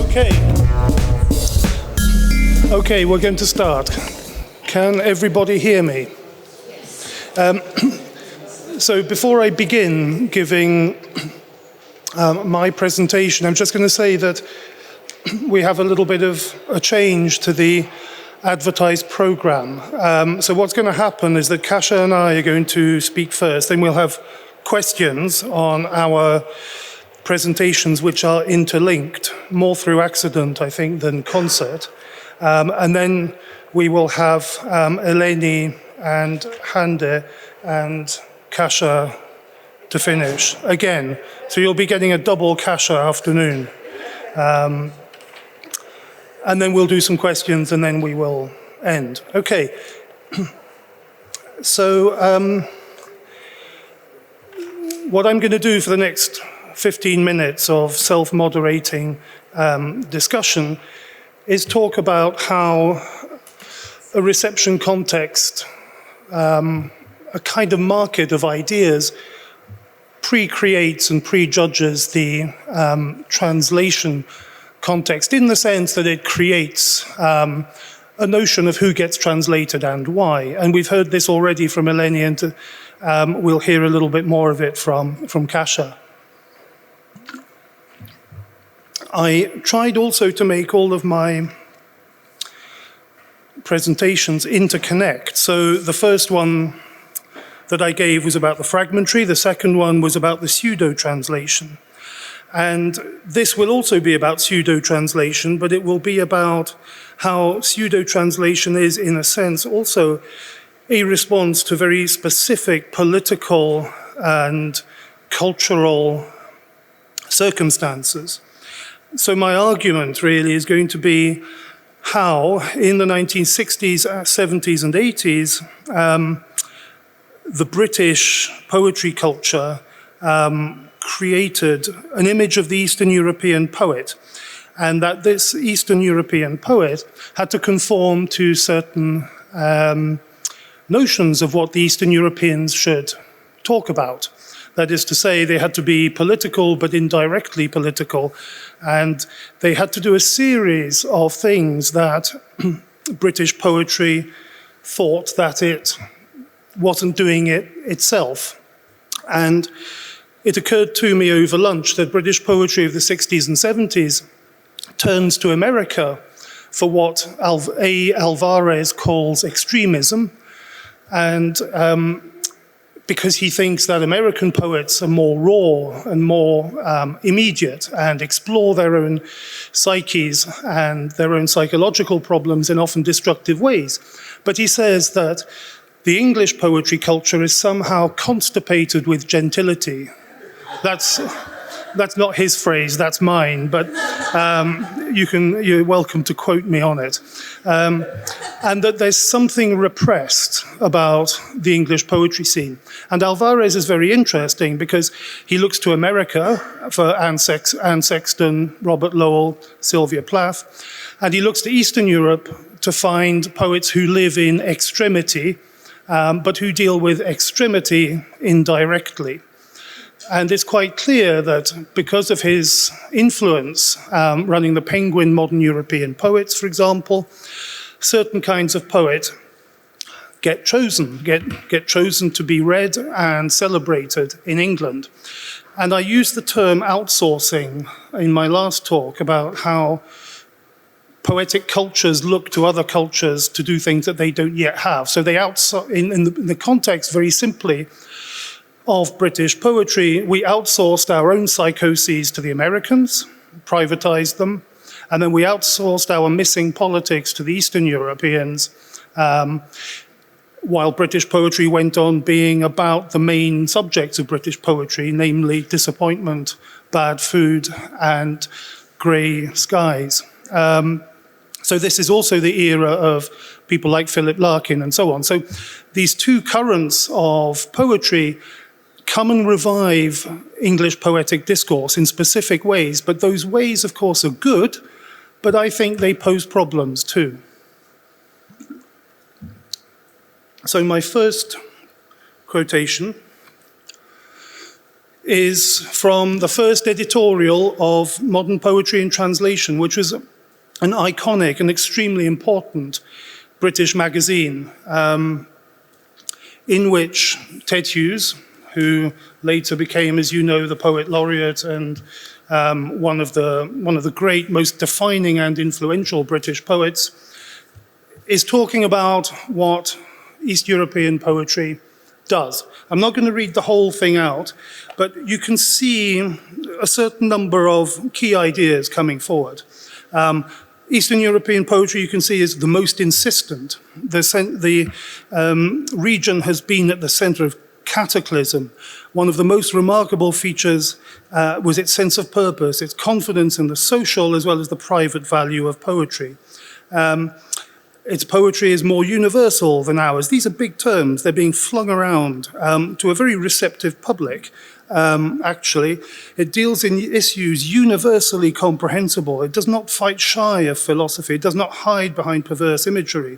Okay, we're going to start. Can everybody hear me? So before I begin giving my presentation, I'm just going to say that we have a little bit of a change to the advertised program. So what's going to happen is that Kasia and I are going to speak first, then we'll have questions on our presentations which are interlinked, more through accident, I think, than concert. And then we will have Eleni and Hande and Kasia to finish again. So you'll be getting a double Kasia afternoon. And then we'll do some questions and then we will end. Okay. So what I'm going to do for the next 15 minutes of self-moderating discussion is talk about how a reception context, a kind of market of ideas, pre-creates and prejudges the translation context, in the sense that it creates a notion of who gets translated and why. And we've heard this already from Eleni, and we'll hear a little bit more of it from Kasia. I tried also to make all of my presentations interconnect. So the first one that I gave was about the fragmentary, the second one was about the pseudo-translation. And this will also be about pseudo-translation, but it will be about how pseudo-translation is, in a sense, also a response to very specific political and cultural circumstances. So my argument really is going to be how, in the 1960s, 70s, and 80s, the British poetry culture created an image of the Eastern European poet, and that this Eastern European poet had to conform to certain notions of what the Eastern Europeans should talk about. That is to say, they had to be political, but indirectly political, and they had to do a series of things that British poetry thought that it wasn't doing it itself. And it occurred to me over lunch that British poetry of the 60s and 70s turns to America for what Alvarez calls extremism, and because he thinks that American poets are more raw and more immediate and explore their own psyches and their own psychological problems in often destructive ways. But he says that the English poetry culture is somehow constipated with gentility. That's not his phrase, that's mine, but you're welcome to quote me on it. And that there's something repressed about the English poetry scene. And Alvarez is very interesting because he looks to America for Anne Sexton, Robert Lowell, Sylvia Plath, and he looks to Eastern Europe to find poets who live in extremity, but who deal with extremity indirectly. And it's quite clear that because of his influence, running the Penguin Modern European Poets, for example, certain kinds of poet get chosen to be read and celebrated in England. And I used the term outsourcing in my last talk about how poetic cultures look to other cultures to do things that they don't yet have. So they outsource, in the context, very simply, of British poetry, we outsourced our own psychoses to the Americans, privatized them, and then we outsourced our missing politics to the Eastern Europeans, while British poetry went on being about the main subjects of British poetry, namely disappointment, bad food, and grey skies. So this is also the era of people like Philip Larkin and so on. So these two currents of poetry come and revive English poetic discourse in specific ways, but those ways, of course, are good, but I think they pose problems too. So my first quotation is from the first editorial of Modern Poetry in Translation, which was an iconic and extremely important British magazine, in which Ted Hughes, who later became, as you know, the poet laureate and one of the great, most defining and influential British poets, is talking about what East European poetry does. I'm not going to read the whole thing out, but you can see a certain number of key ideas coming forward. Eastern European poetry, you can see, is the most insistent. The region has been at the center of cataclysm. One of the most remarkable features was its sense of purpose, its confidence in the social as well as the private value of poetry. Its poetry is more universal than ours. These are big terms. They're being flung around to a very receptive public, actually. It deals in issues universally comprehensible. It does not fight shy of philosophy. It does not hide behind perverse imagery.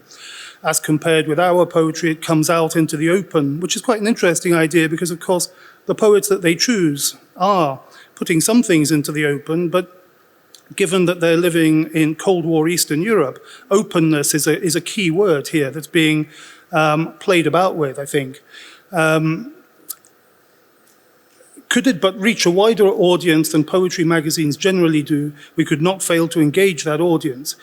As compared with our poetry, it comes out into the open, which is quite an interesting idea because, of course, the poets that they choose are putting some things into the open, but given that they're living in Cold War Eastern Europe, openness is a key word here that's being played about with, I think. Could it but reach a wider audience than poetry magazines generally do, we could not fail to engage that audience.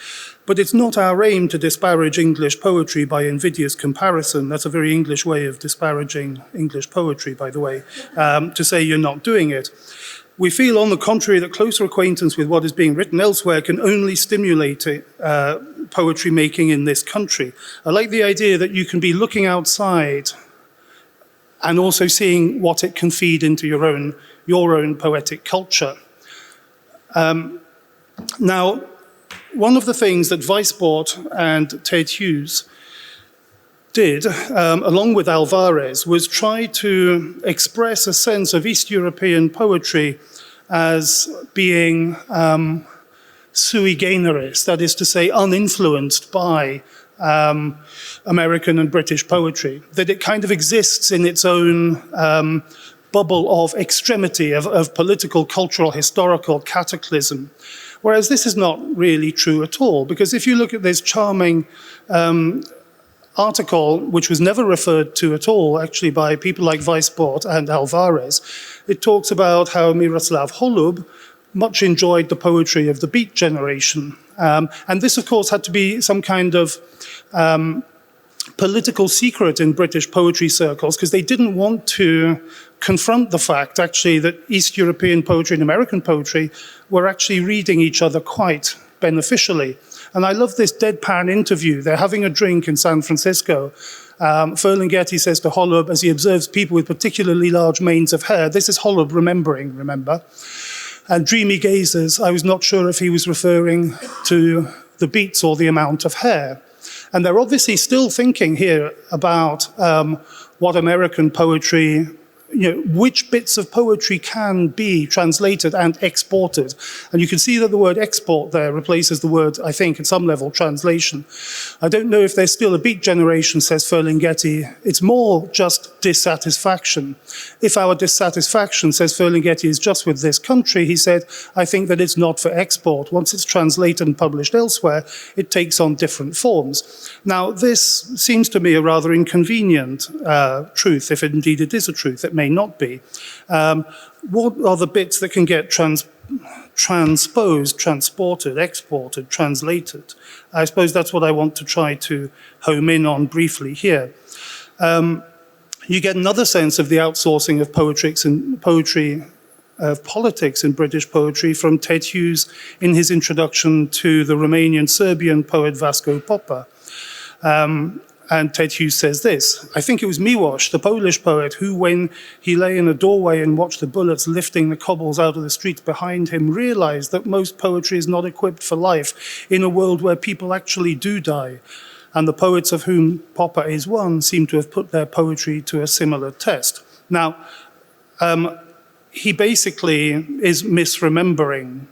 But it's not our aim to disparage English poetry by invidious comparison. That's a very English way of disparaging English poetry, by the way, to say you're not doing it. We feel, on the contrary, that closer acquaintance with what is being written elsewhere can only stimulate poetry making in this country. I like the idea that you can be looking outside and also seeing what it can feed into your own poetic culture. Now, one of the things that Weisbord and Ted Hughes did, along with Alvarez, was try to express a sense of East European poetry as being sui generis, that is to say, uninfluenced by American and British poetry, that it kind of exists in its own bubble of extremity, of political, cultural, historical cataclysm. Whereas this is not really true at all, because if you look at this charming article, which was never referred to at all, actually, by people like Weisbord and Alvarez, it talks about how Miroslav Holub much enjoyed the poetry of the Beat generation. And this, of course, had to be some kind of political secret in British poetry circles, because they didn't want to confront the fact, actually, that East European poetry and American poetry were actually reading each other quite beneficially. And I love this deadpan interview. They're having a drink in San Francisco. Ferlinghetti says to Holub, as he observes people with particularly large manes of hair, this is Holub remembering, remember? And dreamy gazers, I was not sure if he was referring to the beats or the amount of hair. And they're obviously still thinking here about what American poetry, which bits of poetry can be translated and exported. And you can see that the word export there replaces the word, I think, at some level, translation. I don't know if there's still a Beat generation, says Ferlinghetti. It's more just dissatisfaction. If our dissatisfaction, says Ferlinghetti, is just with this country, he said, I think that it's not for export. Once it's translated and published elsewhere, it takes on different forms. Now, this seems to me a rather inconvenient truth, if indeed it is a truth. It may not be. What are the bits that can get transposed, transported, exported, translated? I suppose that's what I want to try to home in on briefly here. You get another sense of the outsourcing of politics in British poetry from Ted Hughes in his introduction to the Romanian-Serbian poet Vasco Popper. And Ted Hughes says this, I think it was Miłosz, the Polish poet, who, when he lay in a doorway and watched the bullets lifting the cobbles out of the streets behind him, realized that most poetry is not equipped for life in a world where people actually do die. And the poets of whom Popper is one seem to have put their poetry to a similar test. Now, he basically is misremembering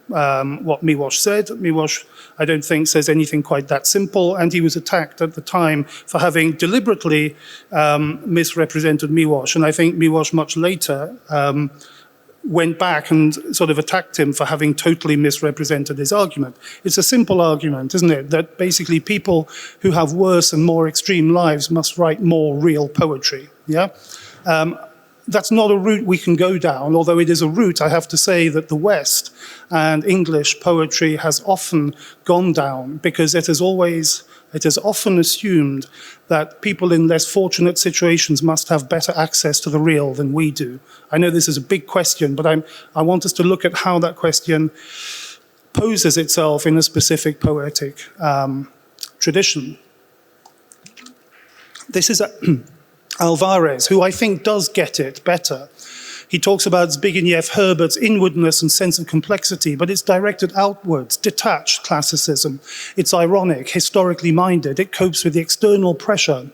what Miłosz said. Miłosz, I don't think, says anything quite that simple, and he was attacked at the time for having deliberately misrepresented Miłosz. And I think Miłosz much later went back and sort of attacked him for having totally misrepresented his argument. It's a simple argument, isn't it? That basically people who have worse and more extreme lives must write more real poetry, yeah? That's not a route we can go down, although it is a route, I have to say, that the West and English poetry has often gone down, because it is often assumed that people in less fortunate situations must have better access to the real than we do. I know this is a big question, but I want us to look at how that question poses itself in a specific poetic tradition. This is Alvarez, who I think does get it better. He talks about Zbigniew Herbert's inwardness and sense of complexity, but it's directed outwards, detached classicism. It's ironic, historically minded. It copes with the external pressure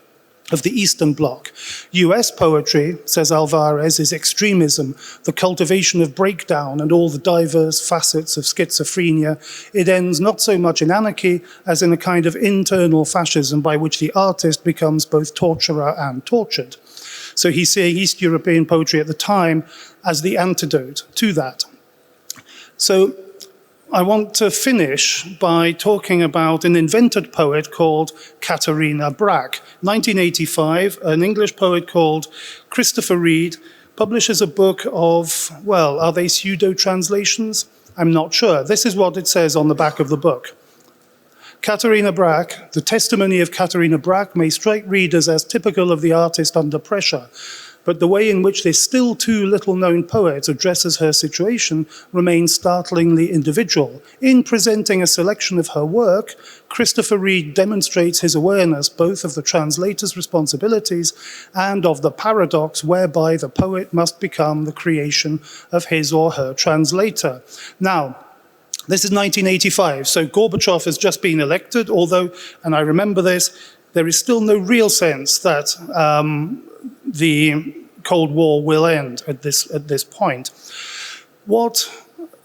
of the Eastern Bloc. US poetry, says Alvarez, is extremism, the cultivation of breakdown and all the diverse facets of schizophrenia. It ends not so much in anarchy as in a kind of internal fascism by which the artist becomes both torturer and tortured. So he's seeing East European poetry at the time as the antidote to that. So I want to finish by talking about an invented poet called Katharina Brack. 1985, an English poet called Christopher Reid publishes a book of, well, are they pseudo-translations? I'm not sure. This is what it says on the back of the book. Katharina Brack, the testimony of Katharina Brack may strike readers as typical of the artist under pressure, but the way in which this still too little-known poet addresses her situation remains startlingly individual. In presenting a selection of her work, Christopher Reid demonstrates his awareness both of the translator's responsibilities and of the paradox whereby the poet must become the creation of his or her translator. Now, this is 1985, so Gorbachev has just been elected, although, and I remember this, there is still no real sense that the Cold War will end at this point. What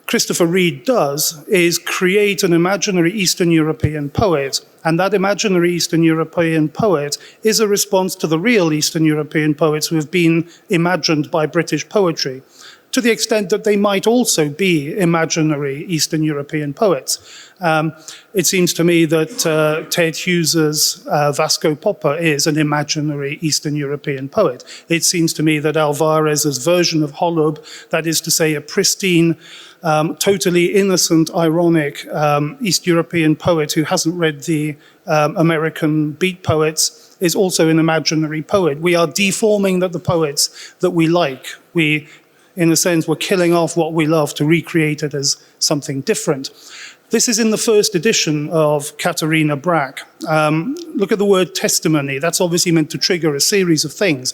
Christopher Reid does is create an imaginary Eastern European poet, and that imaginary Eastern European poet is a response to the real Eastern European poets who have been imagined by British poetry, to the extent that they might also be imaginary Eastern European poets. It seems to me that Ted Hughes's Vasco Popper is an imaginary Eastern European poet. It seems to me that Alvarez's version of Holub, that is to say a pristine, totally innocent, ironic East European poet who hasn't read the American beat poets, is also an imaginary poet. We are deforming the poets that we like. We, in a sense, we're killing off what we love to recreate it as something different. This is in the first edition of Katharina Brack. Look at the word testimony. That's obviously meant to trigger a series of things.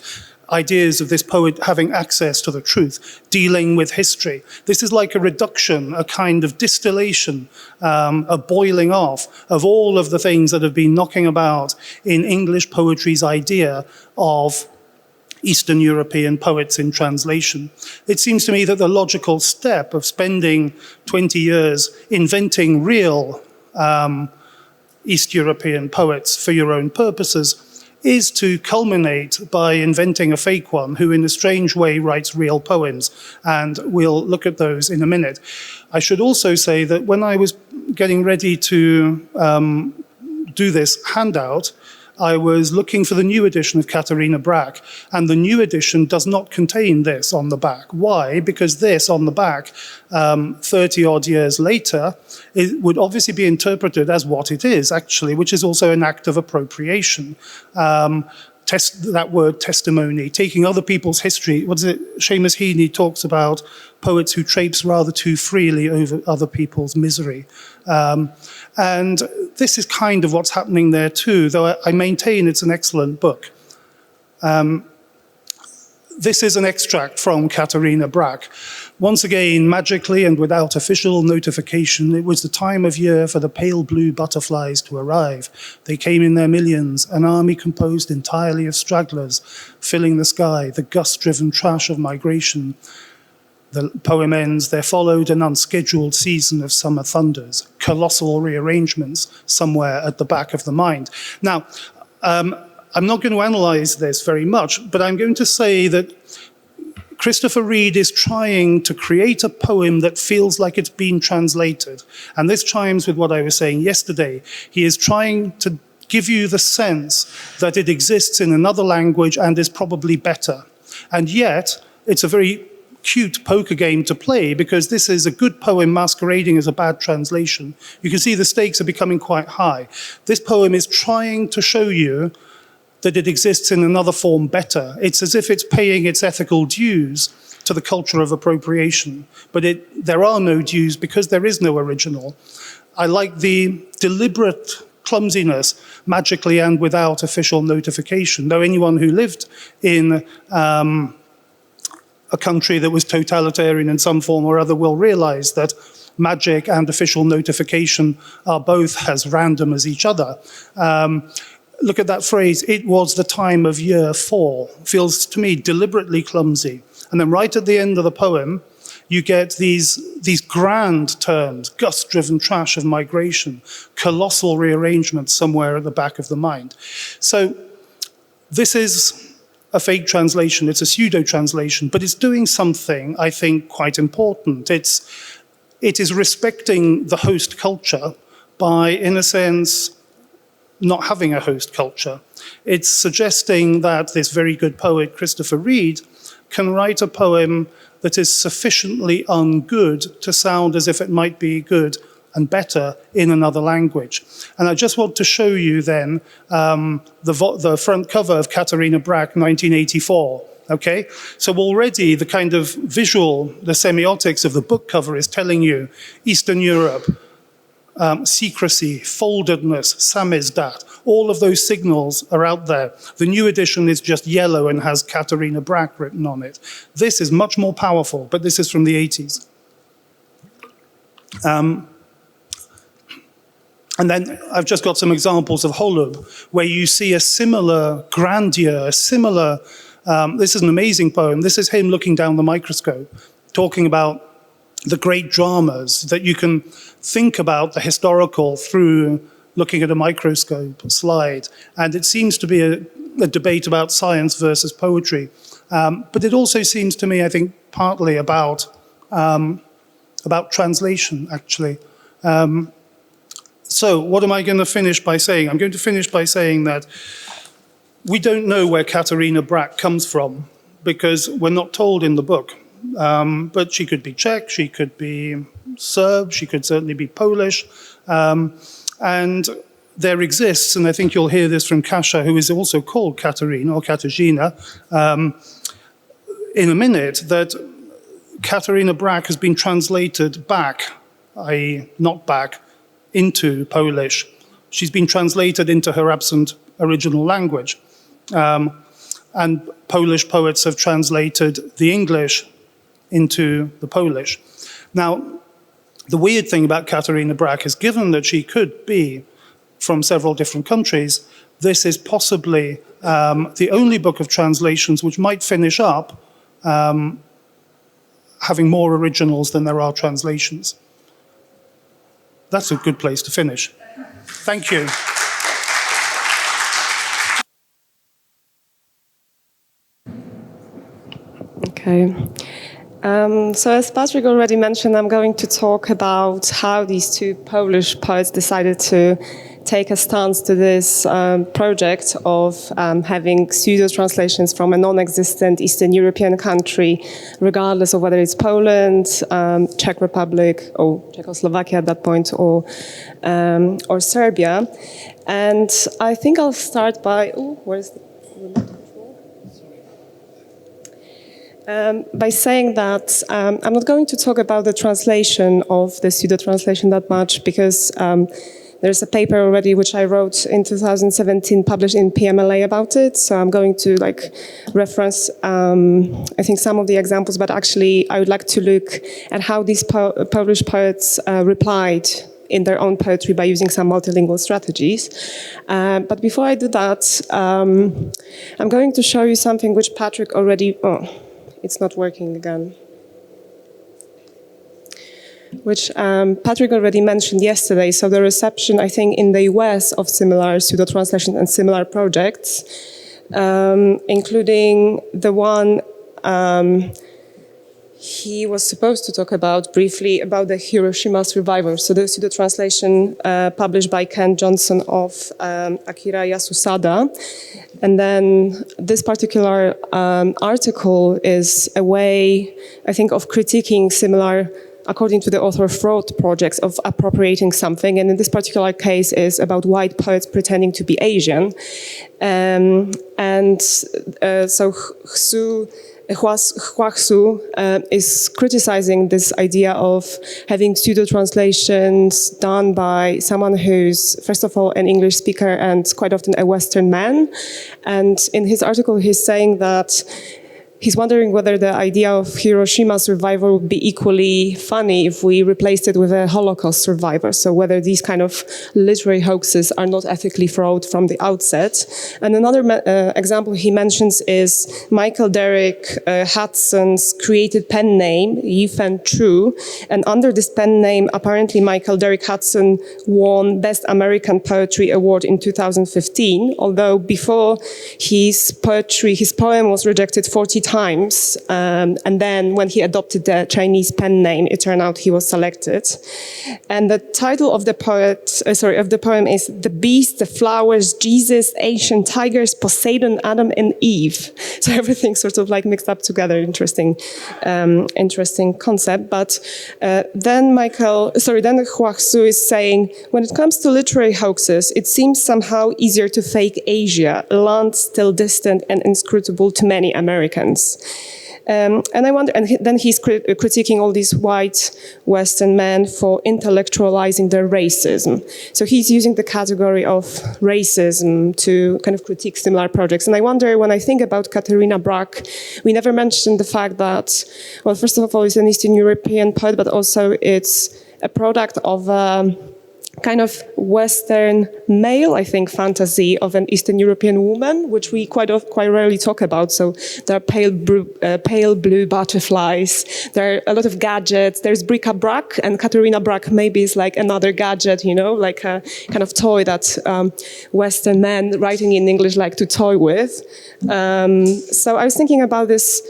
Ideas of this poet having access to the truth, dealing with history. This is like a reduction, a kind of distillation, a boiling off of all of the things that have been knocking about in English poetry's idea of Eastern European poets in translation. It seems to me that the logical step of spending 20 years inventing real East European poets for your own purposes is to culminate by inventing a fake one who in a strange way writes real poems. And we'll look at those in a minute. I should also say that when I was getting ready to do this handout, I was looking for the new edition of Katharina Brack, and the new edition does not contain this on the back. Why? Because this on the back, 30-odd years later, it would obviously be interpreted as what it is, actually, which is also an act of appropriation. That word testimony, taking other people's history. What is it? Seamus Heaney talks about poets who traipse rather too freely over other people's misery. And this is kind of what's happening there too, though I maintain it's an excellent book. This is an extract from Katharina Brack. Once again, magically and without official notification, it was the time of year for the pale blue butterflies to arrive. They came in their millions, an army composed entirely of stragglers, filling the sky, the gust-driven trash of migration. The poem ends, there followed an unscheduled season of summer thunders, colossal rearrangements somewhere at the back of the mind. Now, I'm not going to analyze this very much, but I'm going to say that Christopher Reid is trying to create a poem that feels like it's been translated. And this chimes with what I was saying yesterday. He is trying to give you the sense that it exists in another language and is probably better. And yet, it's a very cute poker game to play, because this is a good poem masquerading as a bad translation. You can see the stakes are becoming quite high. This poem is trying to show you that it exists in another form better. It's as if it's paying its ethical dues to the culture of appropriation. But there are no dues because there is no original. I like the deliberate clumsiness, magically and without official notification. Though anyone who lived in a country that was totalitarian in some form or other will realize that magic and official notification are both as random as each other. Look at that phrase, "it was the time of year 4." Feels to me deliberately clumsy. And then right at the end of the poem, you get these grand terms: gust-driven trash of migration, colossal rearrangement somewhere at the back of the mind. So this is a fake translation, it's a pseudo-translation, but it's doing something, I think, quite important. It is respecting the host culture by, in a sense, not having a host culture. It's suggesting that this very good poet, Christopher Reid, can write a poem that is sufficiently ungood to sound as if it might be good and better in another language. And I just want to show you then the front cover of Katharina Brack, 1984. Okay, so already the kind of visual, the semiotics of the book cover is telling you Eastern Europe, secrecy, foldedness, samizdat, all of those signals are out there. The new edition is just yellow and has Katharina Brack written on it. This is much more powerful, but this is from the 80s. And then I've just got some examples of Holub, where you see a similar grandeur, a similar, this is an amazing poem. This is him looking down the microscope, talking about the great dramas, that you can think about the historical through looking at a microscope slide. And it seems to be a debate about science versus poetry. But it also seems to me, I think, partly about translation, actually. So what am I going to finish by saying? I'm going to finish by saying that we don't know where Katharina Brack comes from, because we're not told in the book. But she could be Czech, she could be Serb, she could certainly be Polish. And there exists, and I think you'll hear this from Kasia, who is also called Katarina or Katarzyna, in a minute, that Katharina Brack has been translated back, i.e. not back, into Polish. She's been translated into her absent original language. And Polish poets have translated the English into the Polish. Now, the weird thing about Katharina Brack is, given that she could be from several different countries, this is possibly the only book of translations which might finish up having more originals than there are translations. That's a good place to finish. Thank you. Okay. So as Patrick already mentioned, I'm going to talk about how these two Polish poets decided to take a stance to this project of having pseudo-translations from a non-existent Eastern European country, regardless of whether it's Poland, Czech Republic, or Czechoslovakia at that point, or Serbia. And I think I'll start by, by saying that I'm not going to talk about the translation of the pseudo-translation that much, because there's a paper already which I wrote in 2017, published in PMLA about it. So I'm going to reference, I think, some of the examples, but actually I would like to look at how these Polish poets replied in their own poetry by using some multilingual strategies. But before I do that, I'm going to show you something which Patrick already, it's not working again. Which Patrick already mentioned yesterday. So the reception, I think, in the US of similar pseudo-translations and similar projects, including the one he was supposed to talk about briefly about the Hiroshima survivors. So the pseudo-translation published by Ken Johnson of Akira Yasusada. And then this particular article is a way, I think, of critiquing similar, according to the author, fraud projects of appropriating something. And in this particular case is about white poets pretending to be Asian. So Huaxu is criticizing this idea of having pseudo-translations done by someone who's, first of all, an English speaker and quite often a Western man. And in his article, he's saying that he's wondering whether the idea of Hiroshima survivor would be equally funny if we replaced it with a Holocaust survivor. So whether these kind of literary hoaxes are not ethically fraught from the outset. And another example he mentions is Michael Derrick Hudson's created pen name, Yifen True. And under this pen name, apparently Michael Derrick Hudson won Best American Poetry Award in 2015, although before his poem was rejected 40 times. And then when he adopted the Chinese pen name, it turned out he was selected. And the title of the poem is "The Beast, the Flowers, Jesus, Ancient Tigers, Poseidon, Adam, and Eve." So everything sort of like mixed up together. Interesting concept. But then Huaxu is saying, when it comes to literary hoaxes, it seems somehow easier to fake Asia, a land still distant and inscrutable to many Americans. And I wonder, then he's critiquing all these white Western men for intellectualizing their racism. So he's using the category of racism to kind of critique similar projects. And I wonder, when I think about Katerina Brack, we never mentioned the fact that, well, first of all, it's an Eastern European poet, but also it's a product of kind of Western male, I think, fantasy of an Eastern European woman, which we quite rarely talk about. So there are pale blue butterflies. There are a lot of gadgets. There's bric-a-brac, and Katerina Brack maybe is like another gadget, like a kind of toy that Western men writing in English like to toy with. So I was thinking about this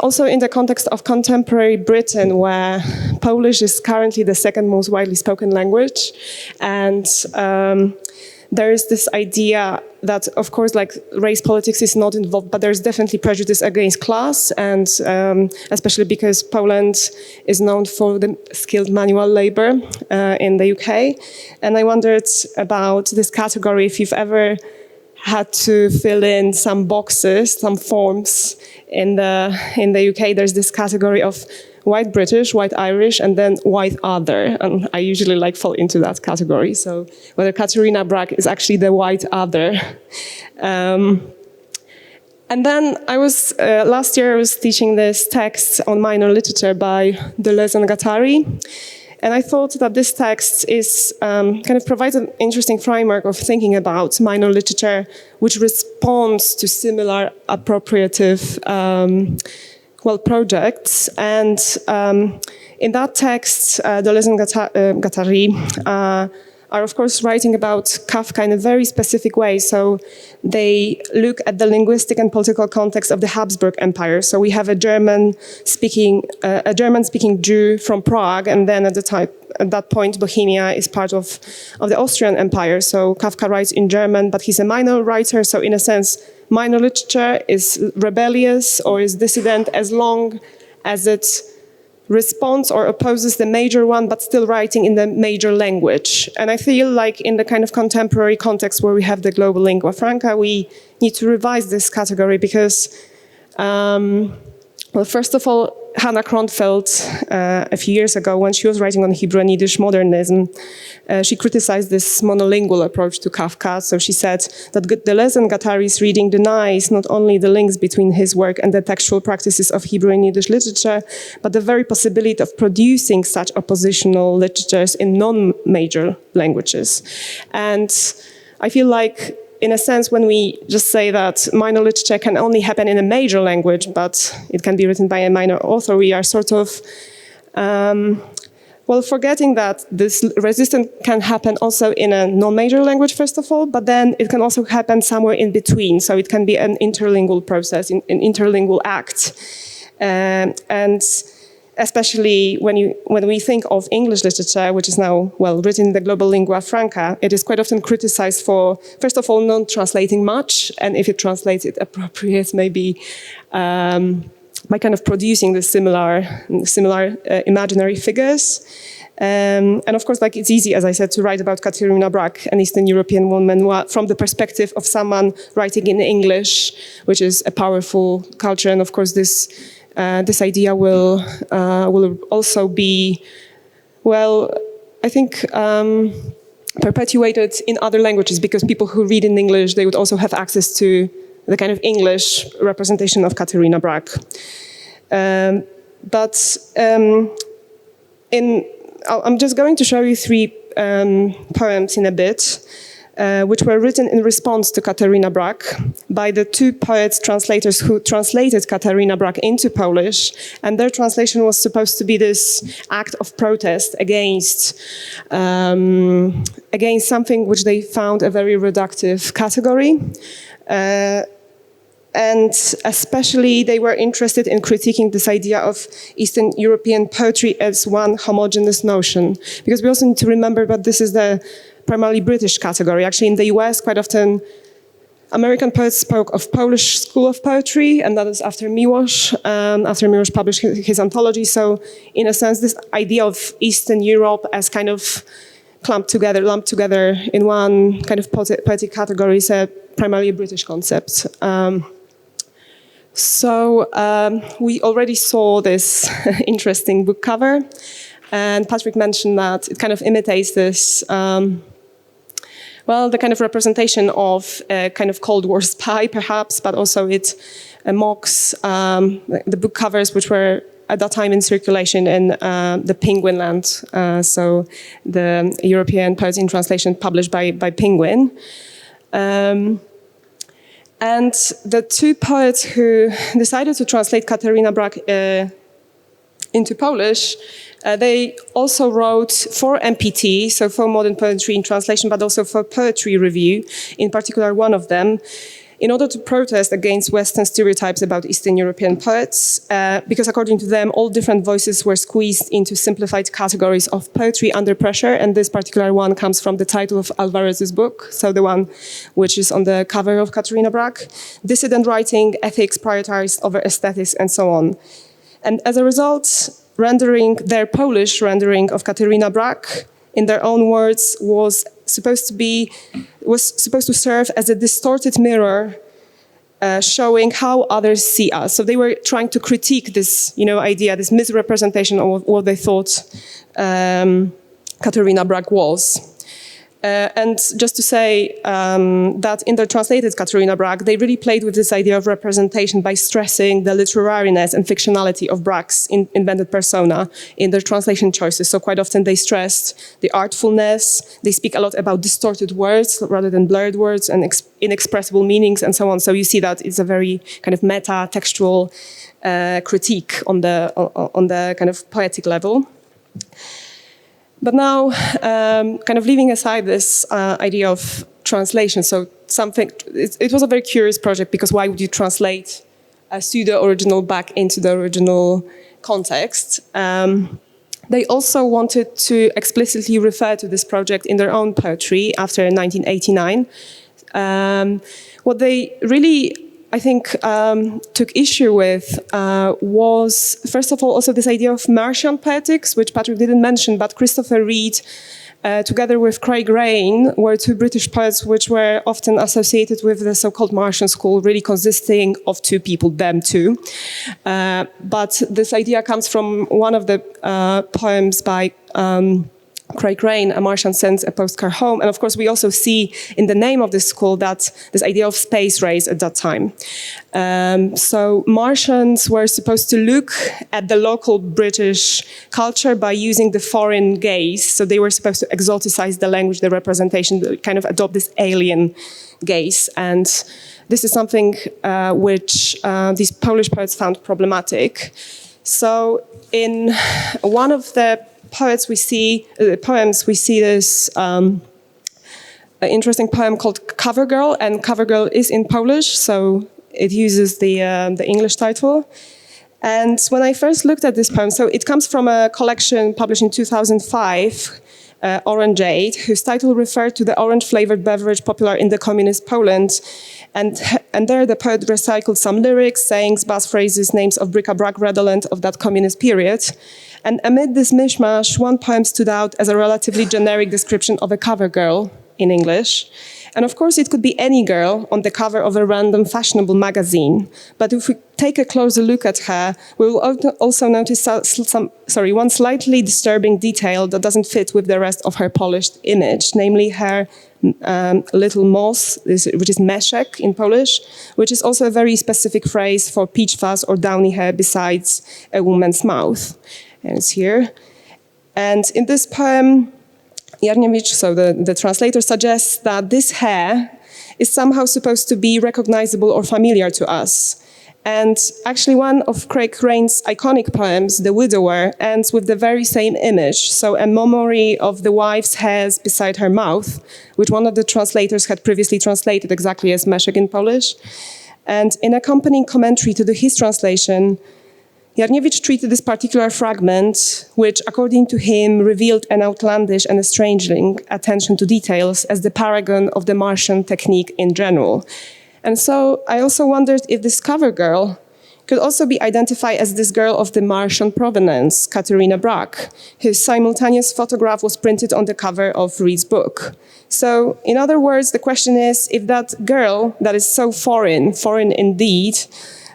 also in the context of contemporary Britain, where Polish is currently the second most widely spoken language. And there is this idea that, of course, like race politics is not involved, but there's definitely prejudice against class, and especially because Poland is known for the skilled manual labor in the UK. And I wondered about this category, if you've ever had to fill in some boxes, some forms. In the UK, there's this category of white British, white Irish, and then white other. And I usually fall into that category. So whether Katerina Brack is actually the white other. And then last year I was teaching this text on minor literature by Deleuze and Guattari. And I thought that this text is kind of provides an interesting framework of thinking about minor literature, which responds to similar appropriative projects. And in that text, Deleuze and Guattari are, of course, writing about Kafka in a very specific way. So they look at the linguistic and political context of the Habsburg Empire. So we have a German-speaking Jew from Prague, and then at that point, Bohemia is part of the Austrian Empire. So Kafka writes in German, but he's a minor writer. So in a sense, minor literature is rebellious or is dissident as long as it responds or opposes the major one, but still writing in the major language. And I feel like in the kind of contemporary context where we have the global lingua franca, we need to revise this category because, first of all, Hannah Kronfeld, a few years ago, when she was writing on Hebrew and Yiddish modernism, she criticized this monolingual approach to Kafka. So she said that Deleuze and Guattari's reading denies not only the links between his work and the textual practices of Hebrew and Yiddish literature, but the very possibility of producing such oppositional literatures in non-major languages. And I feel like, in a sense, when we just say that minor literature can only happen in a major language, but it can be written by a minor author, we are sort of, forgetting that this resistance can happen also in a non-major language, first of all, but then it can also happen somewhere in between. So it can be an interlingual process, an interlingual act. And especially when we think of English literature, which is now, well, written in the global lingua franca, it is quite often criticized for, first of all, not translating much, and if it translates, it appropriates maybe by kind of producing the similar imaginary figures. And of course, like, it's easy, as I said, to write about Katerina Brack, an Eastern European woman, from the perspective of someone writing in English, which is a powerful culture. And of course, this idea will also be, well, I think, perpetuated in other languages, because people who read in English, they would also have access to the kind of English representation of Katerina Brack. I'm just going to show you three poems in a bit, which were written in response to Katerina Brack by the two translators who translated Katerina Brack into Polish, and their translation was supposed to be this act of protest against something which they found a very reductive category. And especially they were interested in critiquing this idea of Eastern European poetry as one homogeneous notion. Because we also need to remember that this is the primarily British category. Actually, in the US, quite often American poets spoke of Polish school of poetry, and that is after Miłosz published his anthology. So in a sense, this idea of Eastern Europe as kind of lumped together in one kind of poetic category is primarily a British concept. We already saw this interesting book cover, and Patrick mentioned that it kind of imitates this, the kind of representation of a kind of Cold War spy, perhaps, but also it mocks the book covers which were at that time in circulation in the Penguin Land, so the European Poets in Translation published by Penguin. And the two poets who decided to translate Katerina Brack into Polish, they also wrote for MPT, so for Modern Poetry in Translation, but also for Poetry Review, in particular one of them, in order to protest against Western stereotypes about Eastern European poets, because according to them, all different voices were squeezed into simplified categories of poetry under pressure, and this particular one comes from the title of Alvarez's book, so the one which is on the cover of Katerina Brack, dissident writing, ethics prioritized over aesthetics, and so on. And as a result, their Polish rendering of Katerina Brack, in their own words, was supposed to serve as a distorted mirror, showing how others see us. So they were trying to critique this, idea, this misrepresentation of what they thought Katerina Brack was. And just to say that in their translated Katerina Brack, they really played with this idea of representation by stressing the literariness and fictionality of Brack's invented persona in their translation choices. So quite often they stressed the artfulness. They speak a lot about distorted words rather than blurred words and inexpressible meanings and so on. So you see that it's a very kind of meta-textual critique on the kind of poetic level. But now, kind of leaving aside this idea of translation, so it was a very curious project, because why would you translate a pseudo-original back into the original context? They also wanted to explicitly refer to this project in their own poetry after 1989. What they really, I think, took issue with was, first of all, also this idea of Martian poetics, which Patrick didn't mention, but Christopher Reid, together with Craig Raine, were two British poets which were often associated with the so-called Martian school, really consisting of two people, them two. But this idea comes from one of the poems by Craig Raine, A Martian Sends a Postcard Home. And of course, we also see in the name of this school that this idea of space race at that time. So Martians were supposed to look at the local British culture by using the foreign gaze. So they were supposed to exoticize the language, the representation, kind of adopt this alien gaze. And this is something which these Polish poets found problematic. So in one of the poems, we see this interesting poem called Cover Girl, and Cover Girl is in Polish, so it uses the English title. And when I first looked at this poem, so it comes from a collection published in 2005, Orangeade, whose title referred to the orange-flavored beverage popular in the communist Poland. And there the poet recycled some lyrics, sayings, buzz phrases, names of bric-a-brac redolent of that communist period. And amid this mishmash, one poem stood out as a relatively generic description of a cover girl in English. And of course, it could be any girl on the cover of a random fashionable magazine. But if we take a closer look at her, we will also notice one slightly disturbing detail that doesn't fit with the rest of her polished image, namely her little moss, which is meszek in Polish, which is also a very specific phrase for peach fuzz or downy hair besides a woman's mouth. And it's here. And in this poem, Jarniewicz, so the translator, suggests that this hair is somehow supposed to be recognizable or familiar to us. And actually one of Craig Rain's iconic poems, The Widower, ends with the very same image. So a memory of the wife's hairs beside her mouth, which one of the translators had previously translated exactly as meszek in Polish. And in accompanying commentary to his translation, Jarniewicz treated this particular fragment, which, according to him, revealed an outlandish and estranging attention to details as the paragon of the Martian technique in general. And so I also wondered if this cover girl could also be identified as this girl of the Martian provenance, Katerina Brack, whose simultaneous photograph was printed on the cover of Reed's book. So, in other words, the question is if that girl that is so foreign indeed,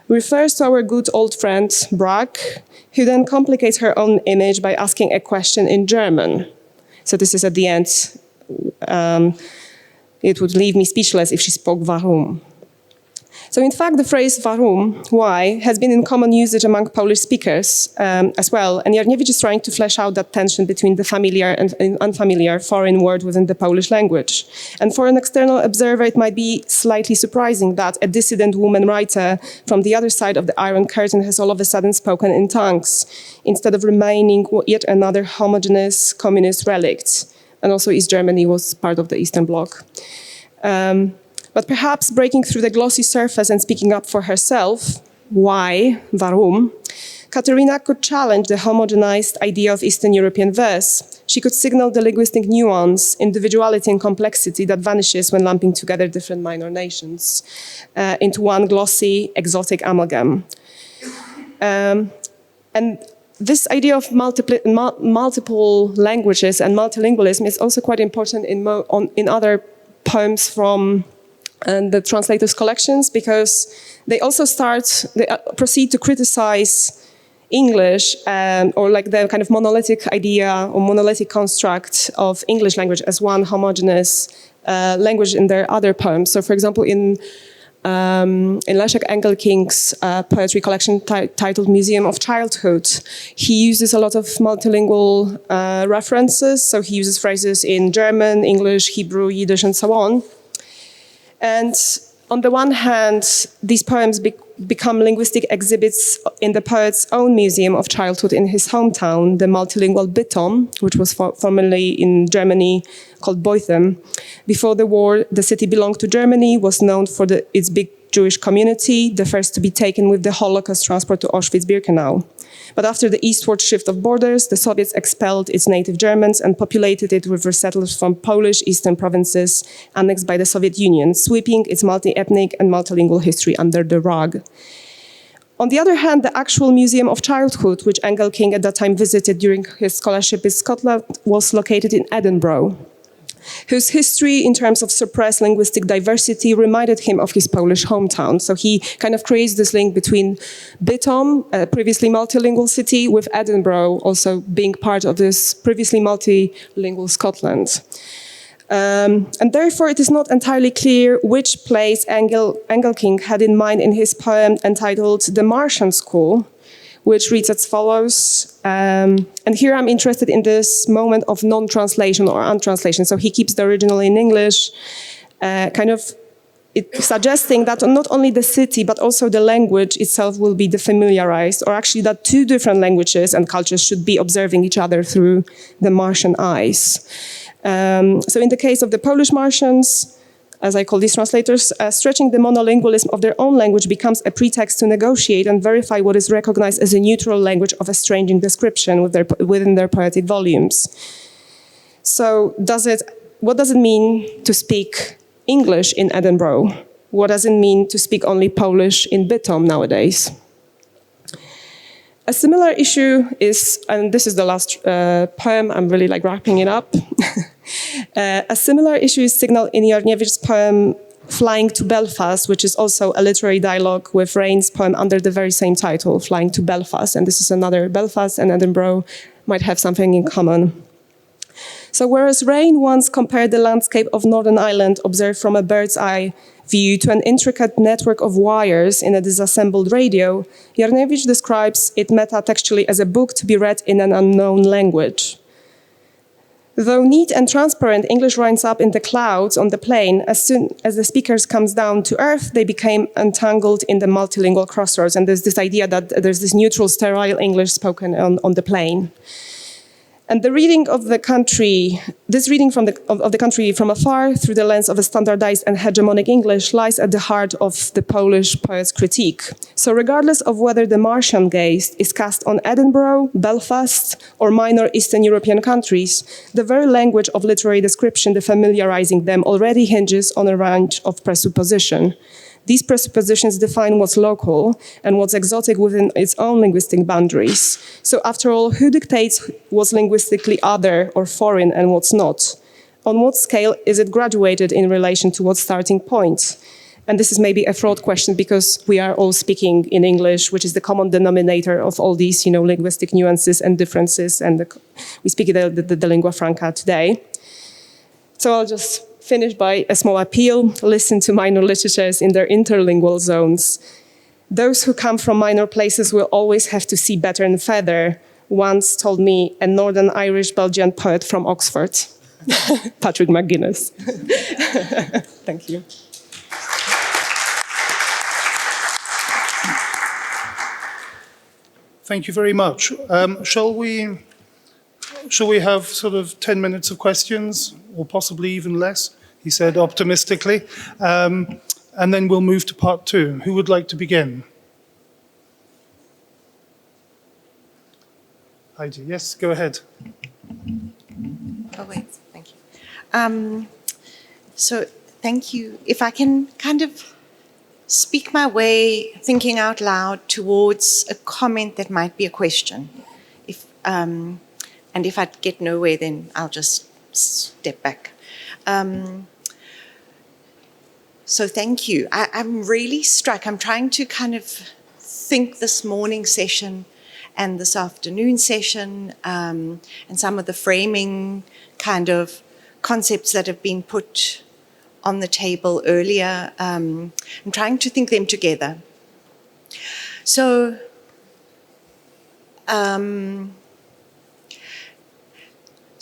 refers to our good old friend Brack, who then complicates her own image by asking a question in German. So this is at the end. It would leave me speechless if she spoke warum. So in fact, the phrase warum, why, has been in common usage among Polish speakers as well. And Jarniewicz is trying to flesh out that tension between the familiar and unfamiliar foreign word within the Polish language. And for an external observer, it might be slightly surprising that a dissident woman writer from the other side of the Iron Curtain has all of a sudden spoken in tongues, instead of remaining yet another homogeneous communist relict. And also East Germany was part of the Eastern Bloc. But perhaps breaking through the glossy surface and speaking up for herself, why, warum, Katerina could challenge the homogenized idea of Eastern European verse. She could signal the linguistic nuance, individuality, and complexity that vanishes when lumping together different minor nations into one glossy, exotic amalgam. And this idea of multiple languages and multilingualism is also quite important in other poems from the translators' collections, because they also proceed to criticize English or like the kind of monolithic idea or monolithic construct of English language as one homogeneous language in their other poems. So, for example, in Leszek Engelking's poetry collection titled Museum of Childhood, he uses a lot of multilingual references. So he uses phrases in German, English, Hebrew, Yiddish, and so on. And on the one hand, these poems become linguistic exhibits in the poet's own museum of childhood in his hometown, the multilingual Bytom, which was formerly in Germany called Bochum. Before the war, the city belonged to Germany, was known for its big Jewish community, the first to be taken with the Holocaust transport to Auschwitz-Birkenau. But after the eastward shift of borders, the Soviets expelled its native Germans and populated it with resettlers from Polish eastern provinces annexed by the Soviet Union, sweeping its multi-ethnic and multilingual history under the rug. On the other hand, the actual Museum of Childhood, which Engelking at that time visited during his scholarship in Scotland, was located in Edinburgh, whose history in terms of suppressed linguistic diversity reminded him of his Polish hometown. So he kind of creates this link between Bytom, a previously multilingual city, with Edinburgh also being part of this previously multilingual Scotland. And therefore, it is not entirely clear which place Engelking had in mind in his poem entitled The Martian School, which reads as follows. And here I'm interested in this moment of non-translation or untranslation. So he keeps the original in English, suggesting that not only the city, but also the language itself will be defamiliarized, or actually that two different languages and cultures should be observing each other through the Martian eyes. So in the case of the Polish Martians, as I call these translators, stretching the monolingualism of their own language becomes a pretext to negotiate and verify what is recognized as a neutral language of estranging description within their poetic volumes. So what does it mean to speak English in Edinburgh? What does it mean to speak only Polish in Bytom nowadays? A similar issue is, and this is the last poem, I'm really like wrapping it up. A similar issue is signaled in Jarniewicz's poem Flying to Belfast, which is also a literary dialogue with Rain's poem under the very same title, Flying to Belfast. And this is another Belfast and Edinburgh might have something in common. So whereas Rain once compared the landscape of Northern Ireland observed from a bird's eye view to an intricate network of wires in a disassembled radio, Jarniewicz describes it metatextually as a book to be read in an unknown language. Though neat and transparent, English winds up in the clouds on the plane. As soon as the speakers comes down to earth, they became entangled in the multilingual crossroads. And there's this idea that there's this neutral, sterile English spoken on the plane. And the reading of the country, this reading of the country from afar through the lens of a standardized and hegemonic English lies at the heart of the Polish poet's critique. So regardless of whether the Martian gaze is cast on Edinburgh, Belfast, or minor Eastern European countries, the very language of literary description, the familiarizing them, already hinges on a range of presupposition. These presuppositions define what's local and what's exotic within its own linguistic boundaries. So after all, who dictates what's linguistically other or foreign and what's not? On what scale is it graduated in relation to what starting point? And this is maybe a fraught question because we are all speaking in English, which is the common denominator of all these, linguistic nuances and differences, and we speak the lingua franca today. So I'll just finish by a small appeal. Listen to minor literatures in their interlingual zones. Those who come from minor places will always have to see better and further, once told me a Northern Irish Belgian poet from Oxford, Patrick McGuinness. Thank you. Thank you very much. Shall we have sort of 10 minutes of questions, or possibly even less, he said optimistically, and then we'll move to part two. Who would like to begin? Heidi, yes, go ahead. Oh, wait, thank you. So thank you. If I can kind of speak my way, thinking out loud, towards a comment that might be a question. And if I get nowhere, then I'll just step back. So thank you. I'm really struck. I'm trying to kind of think this morning session and this afternoon session and some of the framing kind of concepts that have been put on the table earlier. I'm trying to think them together. So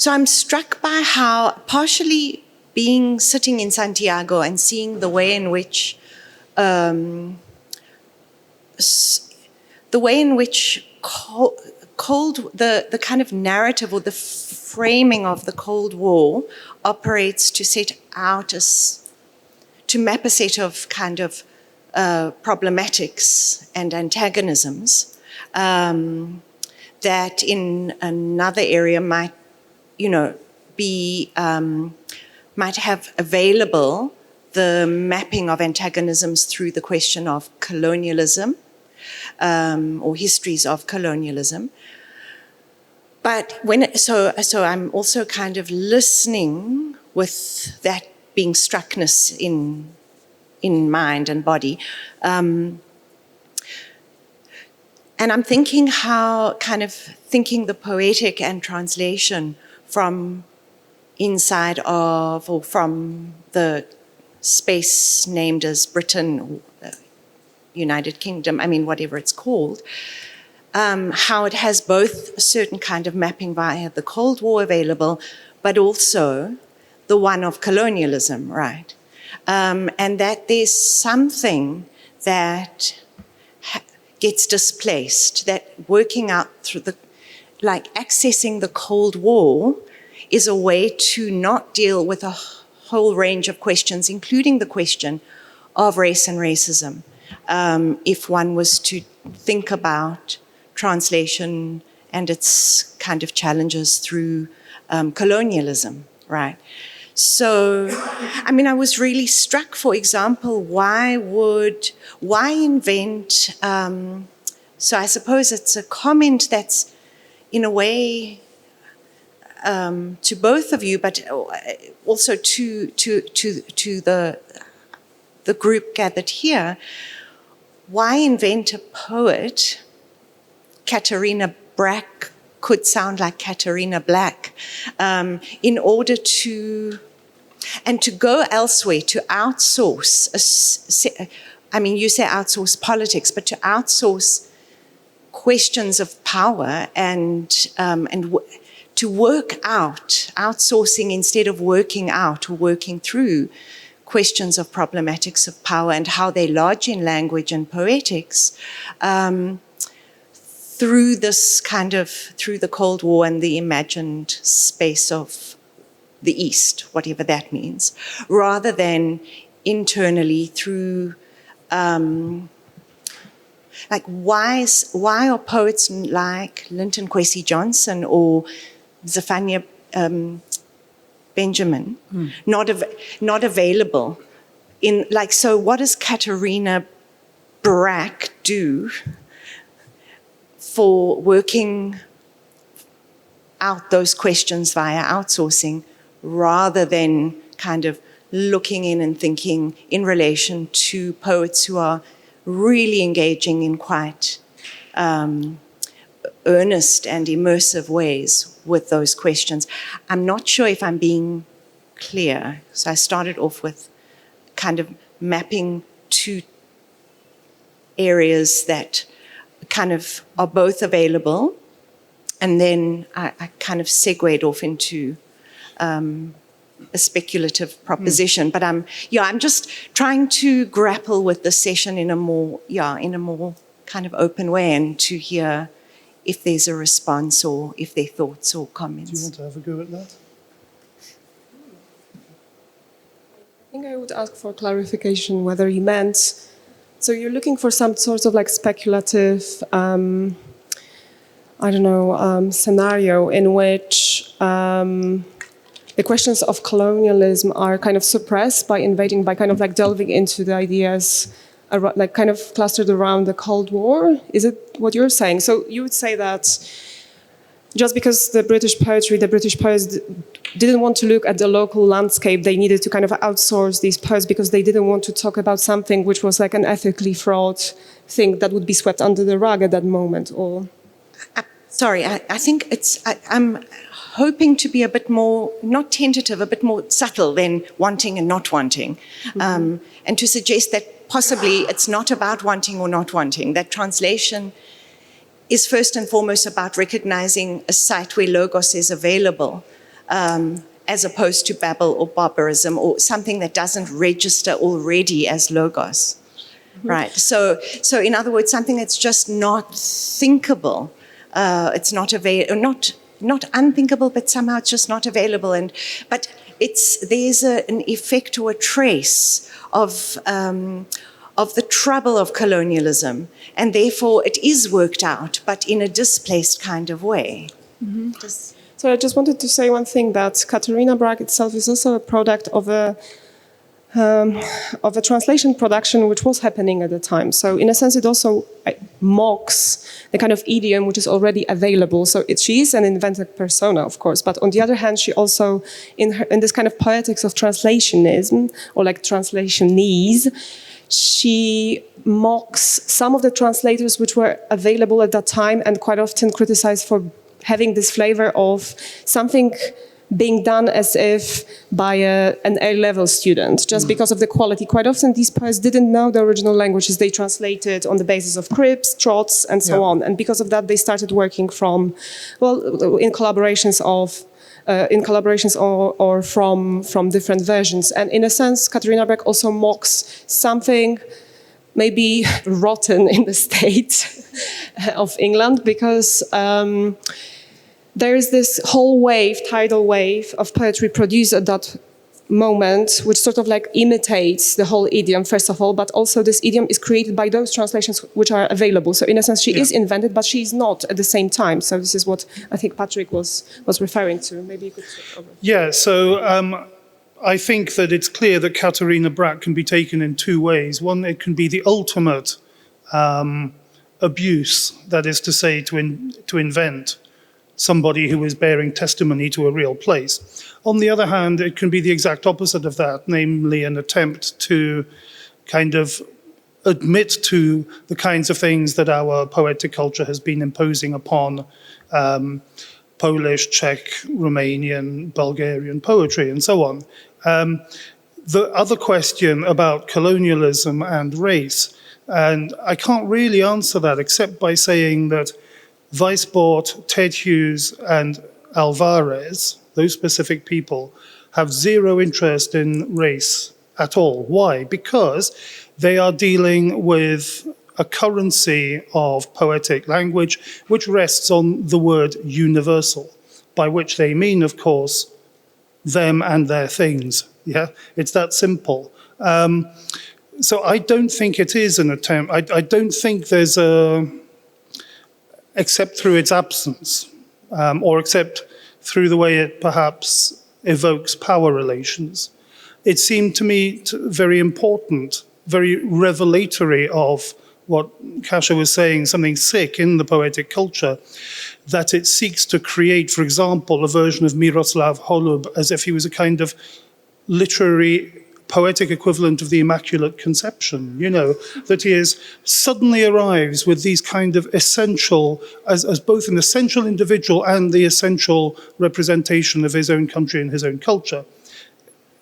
I'm struck by how, partially sitting in Santiago and seeing the way in which the kind of narrative or the framing of the Cold War operates to set out to map a set of kind of problematics and antagonisms that in another area might might have available the mapping of antagonisms through the question of colonialism or histories of colonialism. But so I'm also kind of listening with that being struckness in mind and body. And I'm thinking the poetic and translation from inside of, or from the space named as Britain, United Kingdom, whatever it's called, how it has both a certain kind of mapping via the Cold War available, but also the one of colonialism, right? And that there's something that gets displaced, that working out through accessing the Cold War is a way to not deal with a whole range of questions, including the question of race and racism, if one was to think about translation and its kind of challenges through colonialism, right? So, I mean, I was really struck, for example, why invent, so I suppose it's a comment that's in a way to both of you, but also to the group gathered here. Why invent a poet? Katarina Brack could sound like Katarina Black, in order to go elsewhere, to outsource. I mean, you say outsource politics, but to outsource questions of power and to work out, outsourcing instead of working out or working through questions of problematics of power and how they lodge in language and poetics, through the Cold War and the imagined space of the East, whatever that means, rather than internally through, like why are poets like Linton Kwesi Johnson or Zephania Benjamin not available in, like, so what does Katarina Brack do for working out those questions via outsourcing rather than kind of looking in and thinking in relation to poets who are really engaging in quite earnest and immersive ways with those questions? I'm not sure if I'm being clear. So I started off with kind of mapping two areas that kind of are both available, and then I kind of segued off into a speculative proposition. But I'm just trying to grapple with the session in a more kind of open way, and to hear if there's a response or if there are thoughts or comments. Do you want to have a go at that? I think I would ask for clarification whether you meant, so you're looking for some sort of like speculative, scenario in which the questions of colonialism are kind of suppressed by invading, by kind of like delving into the ideas like kind of clustered around the Cold War. Is it what you're saying? So you would say that just because the British poets didn't want to look at the local landscape, they needed to kind of outsource these poets because they didn't want to talk about something which was like an ethically fraught thing that would be swept under the rug at that moment, or... Sorry, I think I'm hoping to be a bit more, not tentative, a bit more subtle than wanting and not wanting. Mm-hmm. And to suggest that possibly it's not about wanting or not wanting, that translation is first and foremost about recognizing a site where logos is available, as opposed to babble or barbarism or something that doesn't register already as logos. Mm-hmm. Right. So in other words, something that's just not thinkable. It's not not unthinkable, but somehow it's just not available. But there's an effect or a trace of the trouble of colonialism, and therefore it is worked out, but in a displaced kind of way. Mm-hmm. So I just wanted to say one thing, that Katarina Brack itself is also a product of a translation production which was happening at the time. So in a sense, it also mocks the kind of idiom which is already available. So she is an invented persona, of course, but on the other hand, she also, in this kind of poetics of translationism, or like translationese, she mocks some of the translators which were available at that time and quite often criticized for having this flavor of something being done as if by an A-level student, just because of the quality. Quite often these poets didn't know the original languages. They translated on the basis of Cripps, Trots, and so on. And because of that, they started working in collaborations or from different versions. And in a sense, Katarina Brack also mocks something maybe rotten in the state of England, because there is this whole tidal wave of poetry produced at that moment, which sort of like imitates the whole idiom, first of all, but also this idiom is created by those translations which are available. So in a sense, she is invented, but she is not at the same time. So this is what I think Patrick was referring to. Maybe you could take over. Yeah, so I think that it's clear that Katharina Brack can be taken in two ways. One, it can be the ultimate abuse, that is to say, to invent somebody who is bearing testimony to a real place. On the other hand, it can be the exact opposite of that, namely an attempt to kind of admit to the kinds of things that our poetic culture has been imposing upon Polish, Czech, Romanian, Bulgarian poetry, and so on. The other question about colonialism and race, and I can't really answer that except by saying that Weisbord, Ted Hughes, and Alvarez, those specific people, have zero interest in race at all. Why? Because they are dealing with a currency of poetic language which rests on the word universal, by which they mean, of course, them and their things. Yeah, it's that simple. So I don't think it is an attempt. I don't think there's a, except through its absence, or except through the way it perhaps evokes power relations. It seemed to me very important, very revelatory of what Kasia was saying, something sick in the poetic culture, that it seeks to create, for example, a version of Miroslav Holub as if he was a kind of literary poetic equivalent of the Immaculate Conception, you know, that he suddenly arrives with these kind of essential, as both an essential individual and the essential representation of his own country and his own culture.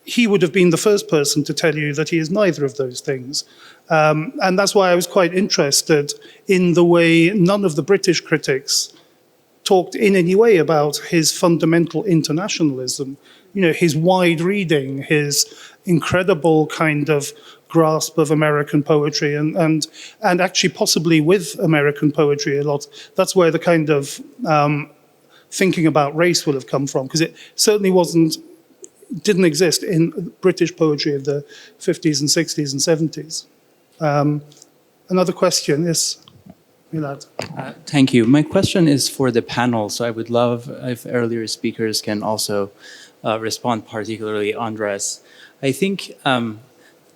He would have been the first person to tell you that he is neither of those things. And that's why I was quite interested in the way none of the British critics talked in any way about his fundamental internationalism, you know, his wide reading, his incredible kind of grasp of American poetry and actually possibly with American poetry a lot. That's where the kind of thinking about race will have come from, because it certainly didn't exist in British poetry of the 50s and 60s and 70s. Another question, yes, Milad. Thank you. My question is for the panel, so I would love if earlier speakers can also respond, particularly Andres. I think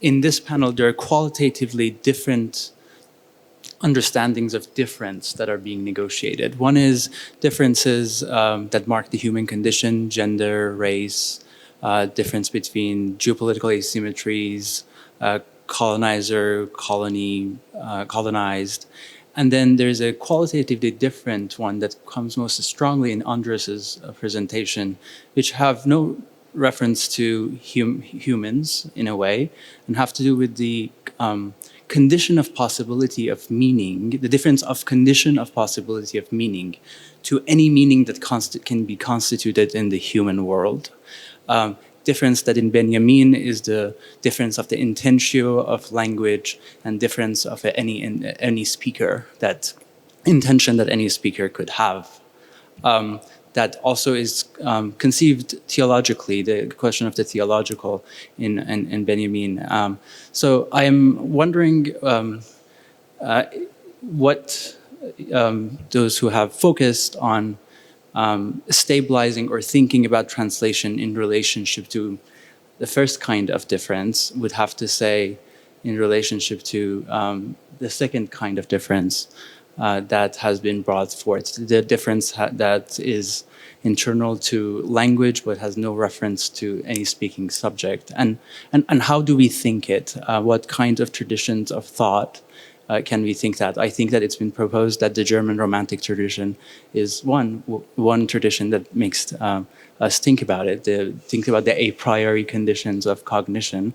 in this panel there are qualitatively different understandings of difference that are being negotiated. One is differences that mark the human condition, gender, race, difference between geopolitical asymmetries, colonizer, colony, colonized. And then there's a qualitatively different one that comes most strongly in Andres's presentation, which have no reference to humans in a way, and have to do with the condition of possibility of meaning, the difference of condition of possibility of meaning to any meaning that can be constituted in the human world. Difference that in Benjamin is the difference of the intentio of language and difference of any speaker, that intention that any speaker could have. That also is conceived theologically, the question of the theological in Benjamin. So I am wondering what those who have focused on stabilizing or thinking about translation in relationship to the first kind of difference would have to say in relationship to the second kind of difference that has been brought forth, the difference that is internal to language but has no reference to any speaking subject. And how do we think it? What kind of traditions of thought can we think that? I think that it's been proposed that the German Romantic tradition is one tradition that makes us think about it, think about the a priori conditions of cognition.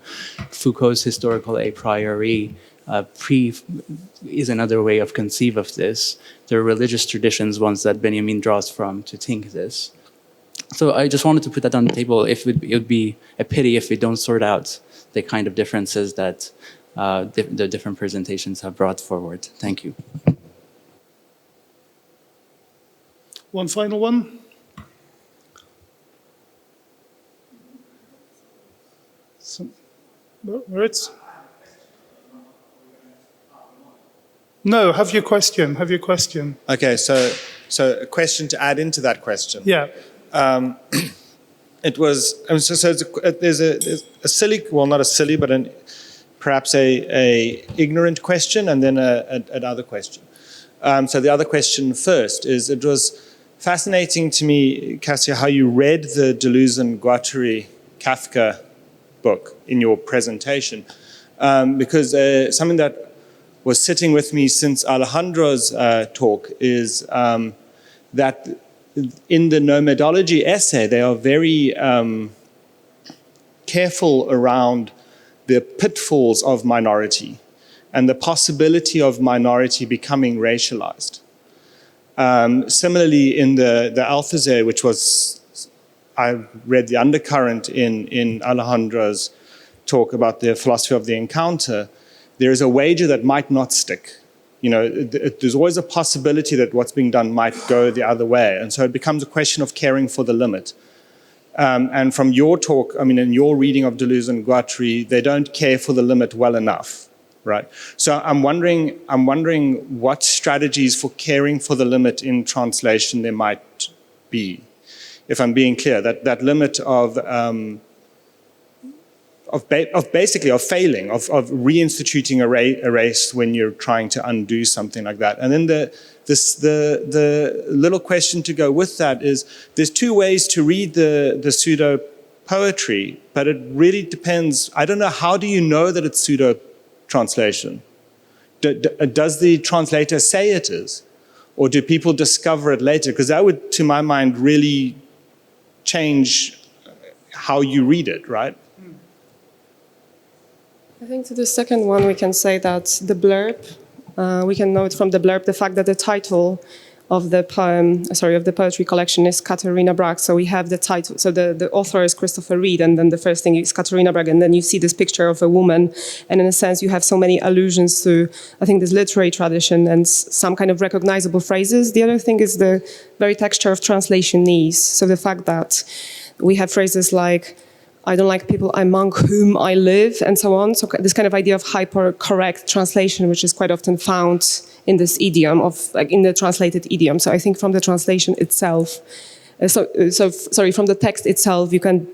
Foucault's historical a priori is another way of conceive of this. There are religious traditions, ones that Benjamin draws from to think this. So I just wanted to put that on the table. It would be a pity if we don't sort out the kind of differences that the different presentations have brought forward. Thank you. One final one. Moritz? No, have your question. Have your question. Okay, so a question to add into that question. Yeah. It was there's a silly, well, not a silly, but perhaps a ignorant question, and then another question. So the other question first is, it was fascinating to me, Cassia, how you read the Deleuze and Guattari Kafka book in your presentation, because something that was sitting with me since Alejandro's talk is that in the nomadology essay, they are very careful around the pitfalls of minority and the possibility of minority becoming racialized. Similarly, in the Althusser, which was, I read the undercurrent in Alejandro's talk about the philosophy of the encounter, there is a wager that might not stick. You know, there's always a possibility that what's being done might go the other way. And so it becomes a question of caring for the limit. And from your talk, I mean, in your reading of Deleuze and Guattari, they don't care for the limit well enough, right? So I'm wondering what strategies for caring for the limit in translation there might be. If I'm being clear, that limit of failing, of reinstituting a race when you're trying to undo something like that. And then the little question to go with that is, there's two ways to read the pseudo poetry, but it really depends. I don't know, how do you know that it's pseudo translation? Does the translator say it is? Or do people discover it later? Because that would, to my mind, really change how you read it, right? I think to the second one, we can say that the blurb, we can note from the blurb the fact that the title of the poem, of the poetry collection is Katharina Brag. So we have the title. So the author is Christopher Reid, and then the first thing is Katharina Brag, and then you see this picture of a woman, and in a sense you have so many allusions to, I think, this literary tradition and some kind of recognizable phrases. The other thing is the very texture of translation-ese. So the fact that we have phrases like, I don't like people among whom I live, and so on. So this kind of idea of hyper-correct translation, which is quite often found in this idiom, in the translated idiom. So I think from the translation itself, from the text itself, you can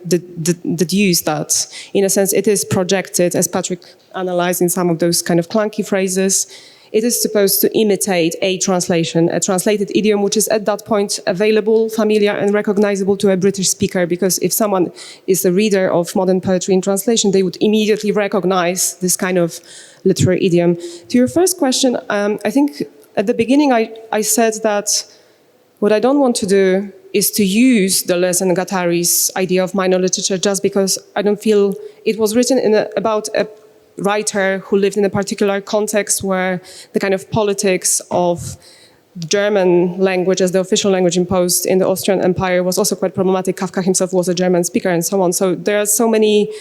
deduce that, in a sense, it is projected, as Patrick analyzed in some of those kind of clunky phrases. It is supposed to imitate a translation, a translated idiom, which is at that point available, familiar, and recognizable to a British speaker, because if someone is a reader of modern poetry in translation, they would immediately recognize this kind of literary idiom. To your first question, I think at the beginning I said that what I don't want to do is to use Deleuze and Guattari's idea of minor literature just because I don't feel it was written about a writer who lived in a particular context where the kind of politics of German language as the official language imposed in the Austrian Empire was also quite problematic. Kafka himself was a German speaker and so on. So there are so many,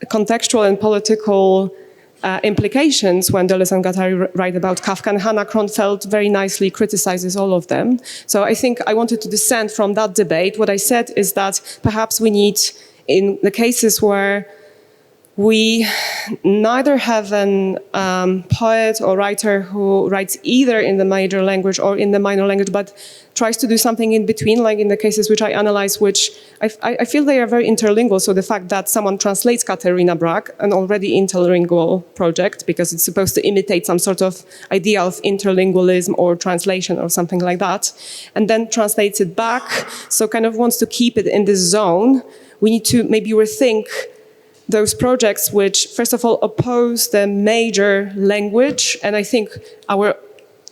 contextual and political implications when Deleuze and Guattari write about Kafka, and Hannah Kronfeld very nicely criticizes all of them. So I think I wanted to dissent from that debate. What I said is that perhaps we need, in the cases where we neither have an poet or writer who writes either in the major language or in the minor language, but tries to do something in between, like in the cases which I analyze, which I feel they are very interlingual. So the fact that someone translates Katharina Brag, an already interlingual project, because it's supposed to imitate some sort of idea of interlingualism or translation or something like that, and then translates it back, so kind of wants to keep it in this zone. We need to maybe rethink those projects which, first of all, oppose the major language. And I think our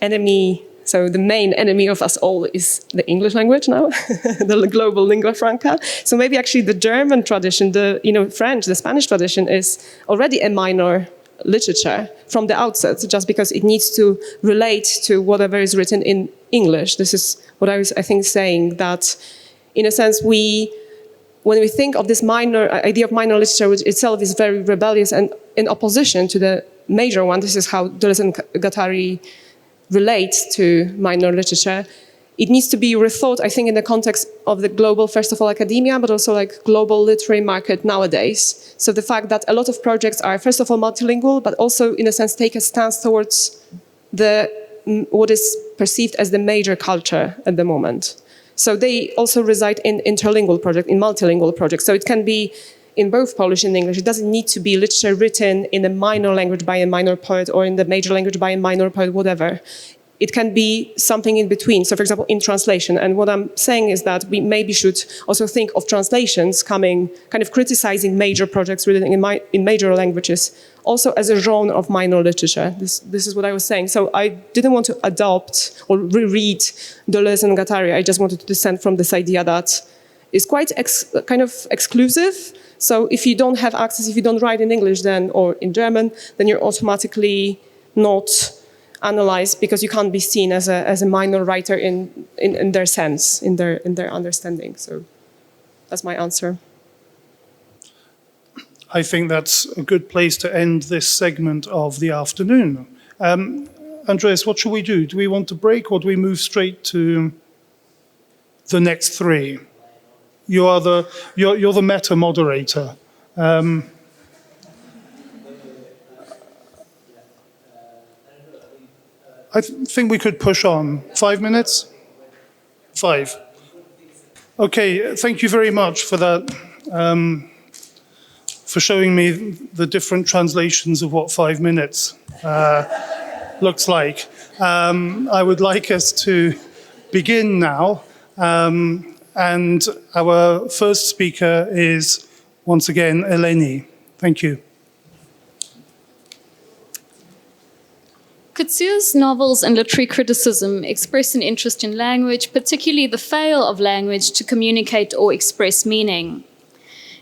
enemy, so the main enemy of us all, is the English language now, the global lingua franca. So maybe actually the German tradition, the French, the Spanish tradition is already a minor literature from the outset, just because it needs to relate to whatever is written in English. This is what I was, I think, saying, that in a sense when we think of this idea of minor literature, which itself is very rebellious and in opposition to the major one, this is how Deleuze and Guattari relate to minor literature, it needs to be rethought, I think, in the context of the global, first of all, academia, but also like global literary market nowadays. So the fact that a lot of projects are, first of all, multilingual, but also, in a sense, take a stance towards what is perceived as the major culture at the moment. So they also reside in interlingual projects, in multilingual projects. So it can be in both Polish and English. It doesn't need to be literature written in a minor language by a minor poet or in the major language by a minor poet, whatever. It can be something in between. So, for example, in translation. And what I'm saying is that we maybe should also think of translations coming, kind of criticizing major projects written in major languages, also as a genre of minor literature. This is what I was saying. So I didn't want to adopt or reread Deleuze and Guattari. I just wanted to dissent from this idea that is quite kind of exclusive. So if you don't have access, if you don't write in English then, or in German, then you're automatically not analyzed because you can't be seen as a minor writer in their sense, in their understanding. So that's my answer. I think that's a good place to end this segment of the afternoon. Andreas, what should we do? Do we want to break or do we move straight to the next three? You're the meta moderator. I think we could push on. 5 minutes? 5. Okay, thank you very much for that, for showing me the different translations of what 5 minutes looks like. I would like us to begin now. And our first speaker is, once again, Eleni. Thank you. Coetzee's novels and literary criticism express an interest in language, particularly the fail of language to communicate or express meaning.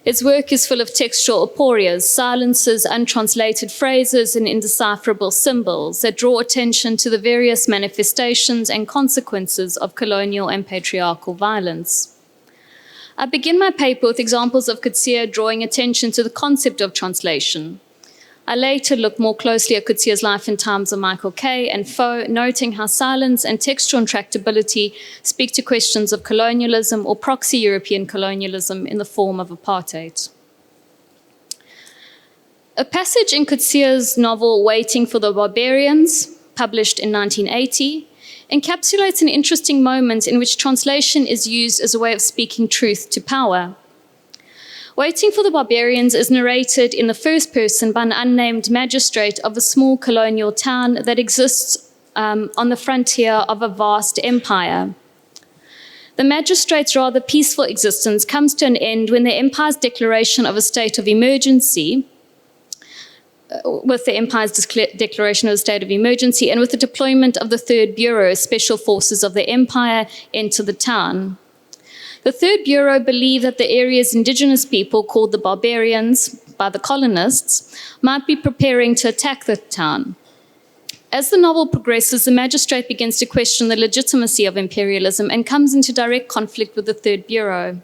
Its work is full of textual aporias, silences, untranslated phrases, and indecipherable symbols that draw attention to the various manifestations and consequences of colonial and patriarchal violence. I begin my paper with examples of Coetzee drawing attention to the concept of translation. I later looked more closely at Coetzee's life and times of Michael Kay and Foe, noting how silence and textual intractability speak to questions of colonialism or proxy European colonialism in the form of apartheid. A passage in Coetzee's novel Waiting for the Barbarians, published in 1980, encapsulates an interesting moment in which translation is used as a way of speaking truth to power. Waiting for the Barbarians is narrated in the first person by an unnamed magistrate of a small colonial town that exists on the frontier of a vast empire. The magistrate's rather peaceful existence comes to an end when the empire's declaration of a state of emergency, and with the deployment of the Third Bureau, special forces of the empire, enter the town. The Third Bureau believed that the area's indigenous people, called the barbarians by the colonists, might be preparing to attack the town. As the novel progresses, the magistrate begins to question the legitimacy of imperialism and comes into direct conflict with the Third Bureau.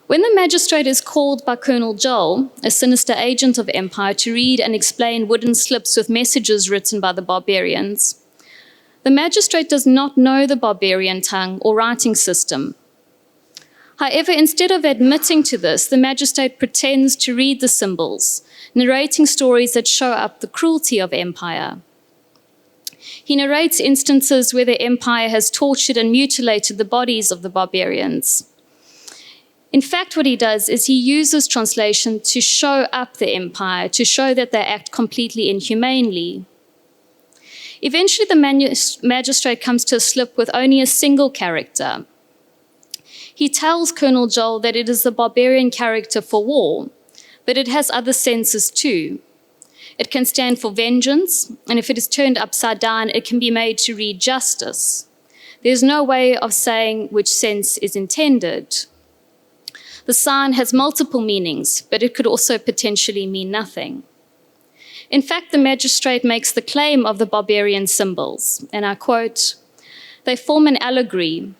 When the magistrate is called by Colonel Joel, a sinister agent of empire, to read and explain wooden slips with messages written by the barbarians, the magistrate does not know the barbarian tongue or writing system. However, instead of admitting to this, the magistrate pretends to read the symbols, narrating stories that show up the cruelty of empire. He narrates instances where the empire has tortured and mutilated the bodies of the barbarians. In fact, what he does is he uses translation to show up the empire, to show that they act completely inhumanely. Eventually, the magistrate comes to a slip with only a single character. He tells Colonel Joel that it is the barbarian character for war, but it has other senses too. It can stand for vengeance, and if it is turned upside down, it can be made to read justice. There's no way of saying which sense is intended. The sign has multiple meanings, but it could also potentially mean nothing. In fact, the magistrate makes the claim of the barbarian symbols, and I quote, "They form an allegory.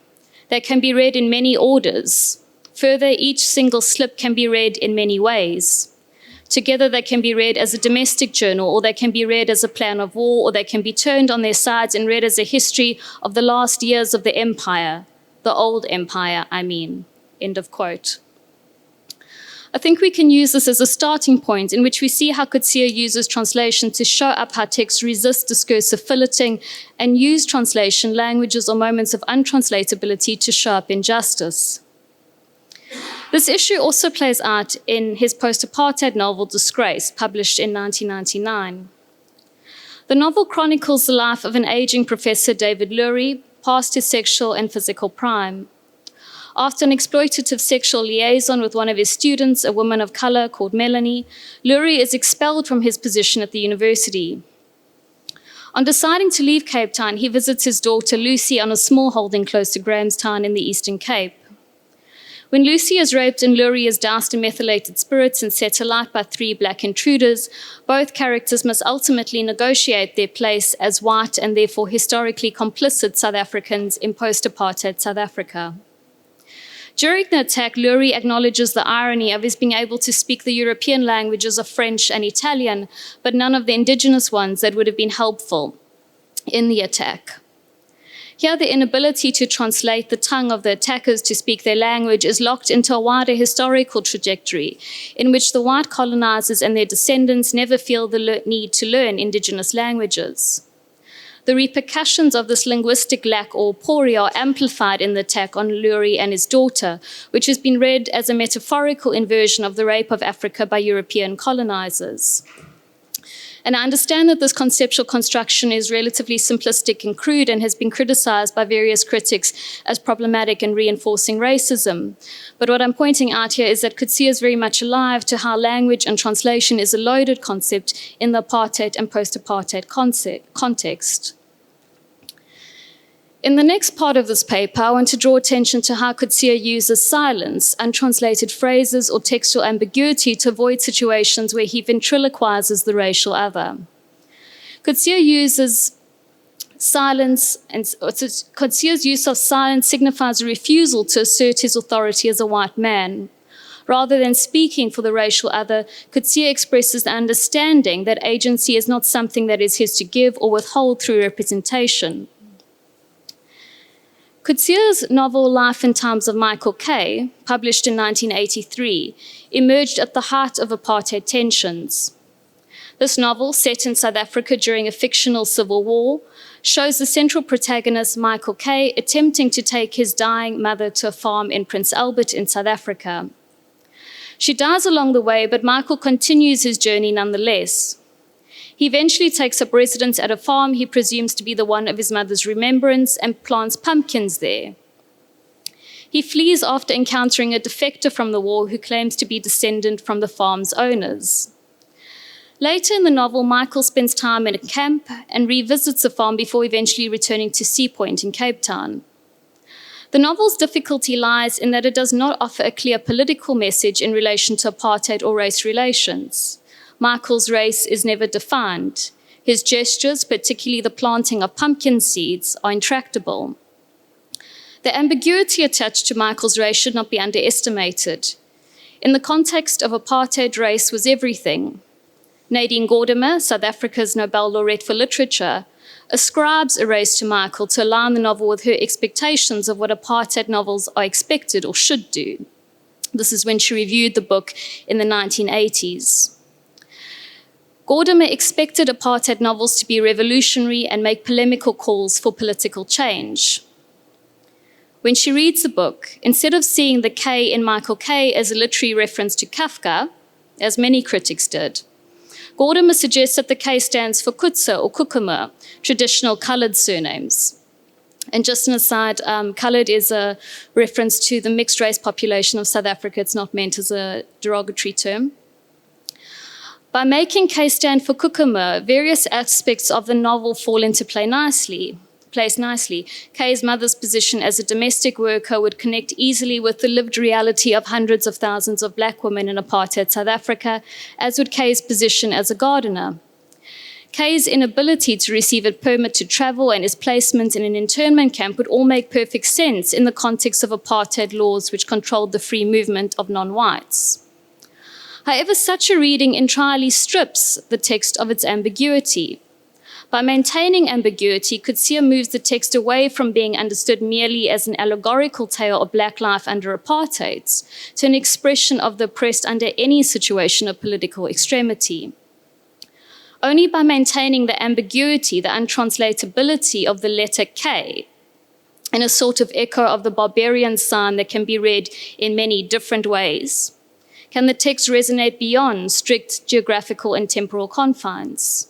They can be read in many orders. Further, each single slip can be read in many ways. Together, they can be read as a domestic journal, or they can be read as a plan of war, or they can be turned on their sides and read as a history of the last years of the empire, the old empire, I mean. End of quote. I think we can use this as a starting point in which we see how Coetzee uses translation to show up how texts resist discursive filleting and use translation, languages, or moments of untranslatability to show up injustice. This issue also plays out in his post-apartheid novel Disgrace, published in 1999. The novel chronicles the life of an aging Professor David Lurie, past his sexual and physical prime. After an exploitative sexual liaison with one of his students, a woman of color called Melanie, Lurie is expelled from his position at the university. On deciding to leave Cape Town, he visits his daughter Lucy on a small holding close to Grahamstown in the Eastern Cape. When Lucy is raped and Lurie is doused in methylated spirits and set alight by 3 black intruders, both characters must ultimately negotiate their place as white and therefore historically complicit South Africans in post-apartheid South Africa. During the attack, Lurie acknowledges the irony of his being able to speak the European languages of French and Italian, but none of the indigenous ones that would have been helpful in the attack. Here, the inability to translate the tongue of the attackers to speak their language is locked into a wider historical trajectory in which the white colonizers and their descendants never feel the need to learn indigenous languages. The repercussions of this linguistic lack or aporia are amplified in the attack on Lurie and his daughter, which has been read as a metaphorical inversion of the rape of Africa by European colonizers. And I understand that this conceptual construction is relatively simplistic and crude and has been criticized by various critics as problematic and reinforcing racism. But what I'm pointing out here is that Coetzee is very much alive to how language and translation is a loaded concept in the apartheid and post-apartheid context. In the next part of this paper, I want to draw attention to how Coetzee uses silence, untranslated phrases, or textual ambiguity to avoid situations where he ventriloquizes the racial other. Coetzee uses silence, and Coetzee's use of silence signifies a refusal to assert his authority as a white man. Rather than speaking for the racial other, Coetzee expresses the understanding that agency is not something that is his to give or withhold through representation. Coetzee's novel Life and Times of Michael K., published in 1983, emerged at the height of apartheid tensions. This novel, set in South Africa during a fictional civil war, shows the central protagonist, Michael K., attempting to take his dying mother to a farm in Prince Albert in South Africa. She dies along the way, but Michael continues his journey nonetheless. He eventually takes up residence at a farm he presumes to be the one of his mother's remembrance and plants pumpkins there. He flees after encountering a defector from the war who claims to be descendant from the farm's owners. Later in the novel, Michael spends time in a camp and revisits the farm before eventually returning to Sea Point in Cape Town. The novel's difficulty lies in that it does not offer a clear political message in relation to apartheid or race relations. Michael's race is never defined. His gestures, particularly the planting of pumpkin seeds, are intractable. The ambiguity attached to Michael's race should not be underestimated. In the context of apartheid, race was everything. Nadine Gordimer, South Africa's Nobel laureate for literature, ascribes a race to Michael to align the novel with her expectations of what apartheid novels are expected or should do. This is when she reviewed the book in the 1980s. Gordimer expected apartheid novels to be revolutionary and make polemical calls for political change. When she reads the book, instead of seeing the K in Michael K as a literary reference to Kafka, as many critics did, Gordimer suggests that the K stands for Kutsa or Kukuma, traditional coloured surnames. And just an aside, coloured is a reference to the mixed race population of South Africa. It's not meant as a derogatory term. By making K stand for Kukuma, various aspects of the novel fall into place nicely. K's mother's position as a domestic worker would connect easily with the lived reality of hundreds of thousands of black women in apartheid South Africa, as would K's position as a gardener. K's inability to receive a permit to travel and his placement in an internment camp would all make perfect sense in the context of apartheid laws which controlled the free movement of non-whites. However, such a reading entirely strips the text of its ambiguity. By maintaining ambiguity, Coetzee moves the text away from being understood merely as an allegorical tale of black life under apartheid to an expression of the oppressed under any situation of political extremity. Only by maintaining the ambiguity, the untranslatability of the letter K, in a sort of echo of the barbarian sign that can be read in many different ways, can the text resonate beyond strict geographical and temporal confines.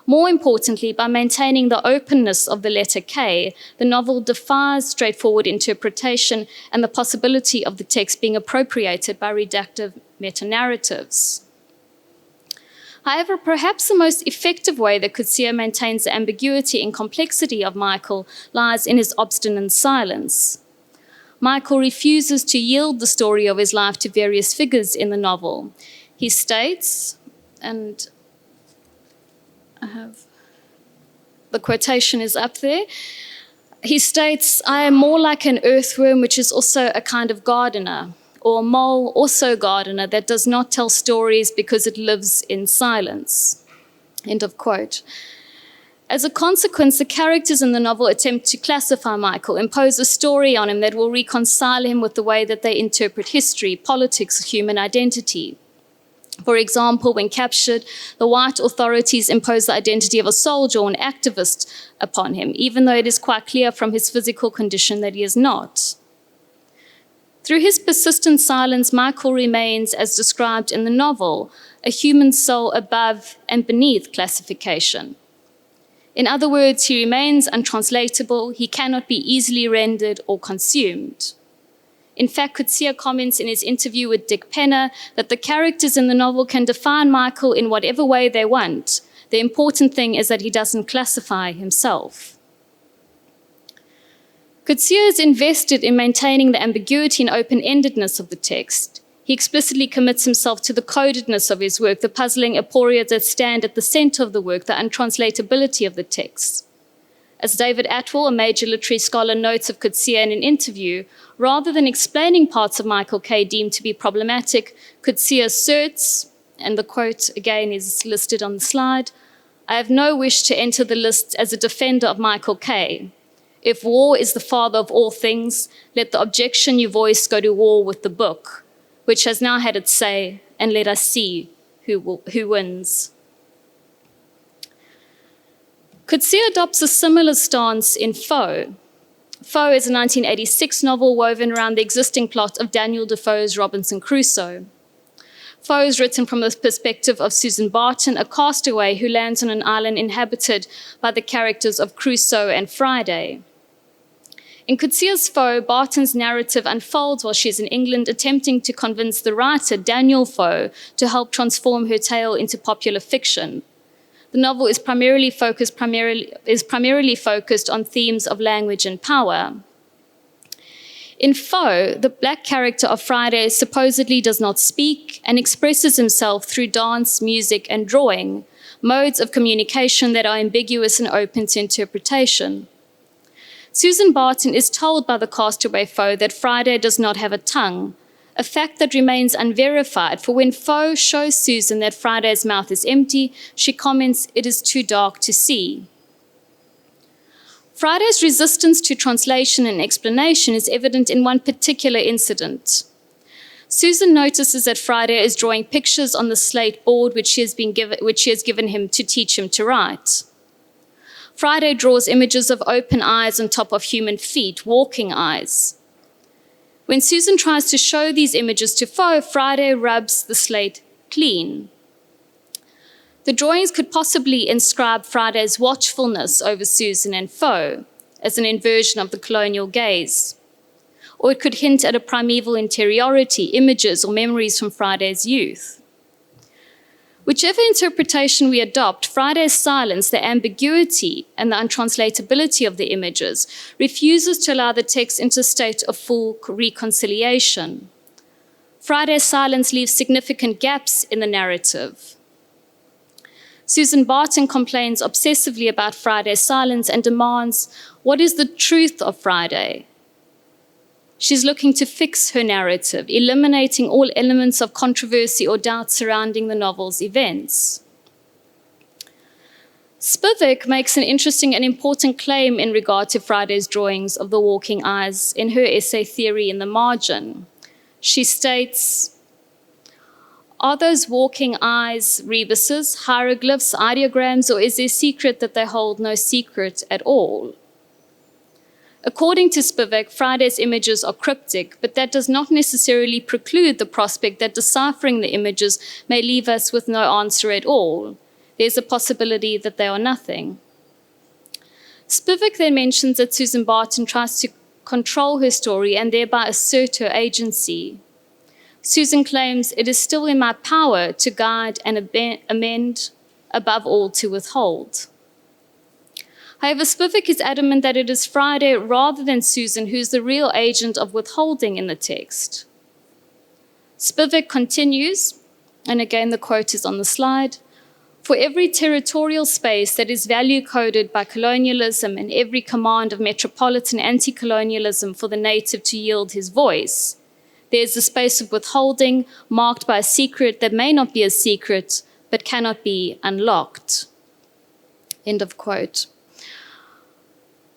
More importantly, by maintaining the openness of the letter K, the novel defies straightforward interpretation and the possibility of the text being appropriated by reductive meta-narratives. However, perhaps the most effective way that Coetzee maintains the ambiguity and complexity of Michael lies in his obstinate silence. Michael refuses to yield the story of his life to various figures in the novel. He states, and the quotation is up there. He states, "I am more like an earthworm, which is also a kind of gardener, or a mole, also gardener, that does not tell stories because it lives in silence." End of quote. As a consequence, the characters in the novel attempt to classify Michael, impose a story on him that will reconcile him with the way that they interpret history, politics, human identity. For example, when captured, the white authorities impose the identity of a soldier or an activist upon him, even though it is quite clear from his physical condition that he is not. Through his persistent silence, Michael remains, as described in the novel, a human soul above and beneath classification. In other words, he remains untranslatable, he cannot be easily rendered or consumed. In fact, Coetzee comments in his interview with Dick Penner that the characters in the novel can define Michael in whatever way they want. The important thing is that he doesn't classify himself. Coetzee is invested in maintaining the ambiguity and open-endedness of the text. He explicitly commits himself to the codedness of his work, the puzzling aporia that stand at the center of the work, the untranslatability of the text. As David Atwell, a major literary scholar, notes of Coetzee in an interview, rather than explaining parts of Michael K. deemed to be problematic, Coetzee asserts, and the quote again is listed on the slide, "I have no wish to enter the list as a defender of Michael K. If war is the father of all things, let the objection you voice go to war with the book, which has now had its say, and let us see who wins." Coetzee adopts a similar stance in Foe. Foe is a 1986 novel woven around the existing plot of Daniel Defoe's Robinson Crusoe. Foe is written from the perspective of Susan Barton, a castaway who lands on an island inhabited by the characters of Crusoe and Friday. In Coetzee's Foe, Barton's narrative unfolds while she is in England, attempting to convince the writer, Daniel Foe, to help transform her tale into popular fiction. The novel is primarily focused on themes of language and power. In Foe, the black character of Friday supposedly does not speak and expresses himself through dance, music, and drawing, modes of communication that are ambiguous and open to interpretation. Susan Barton is told by the castaway Foe that Friday does not have a tongue, a fact that remains unverified, for when Foe shows Susan that Friday's mouth is empty, she comments, "It is too dark to see." Friday's resistance to translation and explanation is evident in one particular incident. Susan notices that Friday is drawing pictures on the slate board which she has given him to teach him to write. Friday draws images of open eyes on top of human feet, walking eyes. When Susan tries to show these images to Foe, Friday rubs the slate clean. The drawings could possibly inscribe Friday's watchfulness over Susan and Foe as an inversion of the colonial gaze. Or it could hint at a primeval interiority, images or memories from Friday's youth. Whichever interpretation we adopt, Friday's silence, the ambiguity and the untranslatability of the images, refuses to allow the text into a state of full reconciliation. Friday's silence leaves significant gaps in the narrative. Susan Barton complains obsessively about Friday's silence and demands, what is the truth of Friday? She's looking to fix her narrative, eliminating all elements of controversy or doubt surrounding the novel's events. Spivak makes an interesting and important claim in regard to Friday's drawings of the walking eyes in her essay Theory in the Margin. She states, "Are those walking eyes rebuses, hieroglyphs, ideograms, or is there secret that they hold no secret at all?" According to Spivak, Friday's images are cryptic, but that does not necessarily preclude the prospect that deciphering the images may leave us with no answer at all. There's a possibility that they are nothing. Spivak then mentions that Susan Barton tries to control her story and thereby assert her agency. Susan claims, "It is still in my power to guide and amend, above all to withhold." However, Spivak is adamant that it is Friday rather than Susan who's the real agent of withholding in the text. Spivak continues, and again the quote is on the slide, "For every territorial space that is value-coded by colonialism and every command of metropolitan anti-colonialism for the native to yield his voice, there is a space of withholding marked by a secret that may not be a secret but cannot be unlocked." End of quote.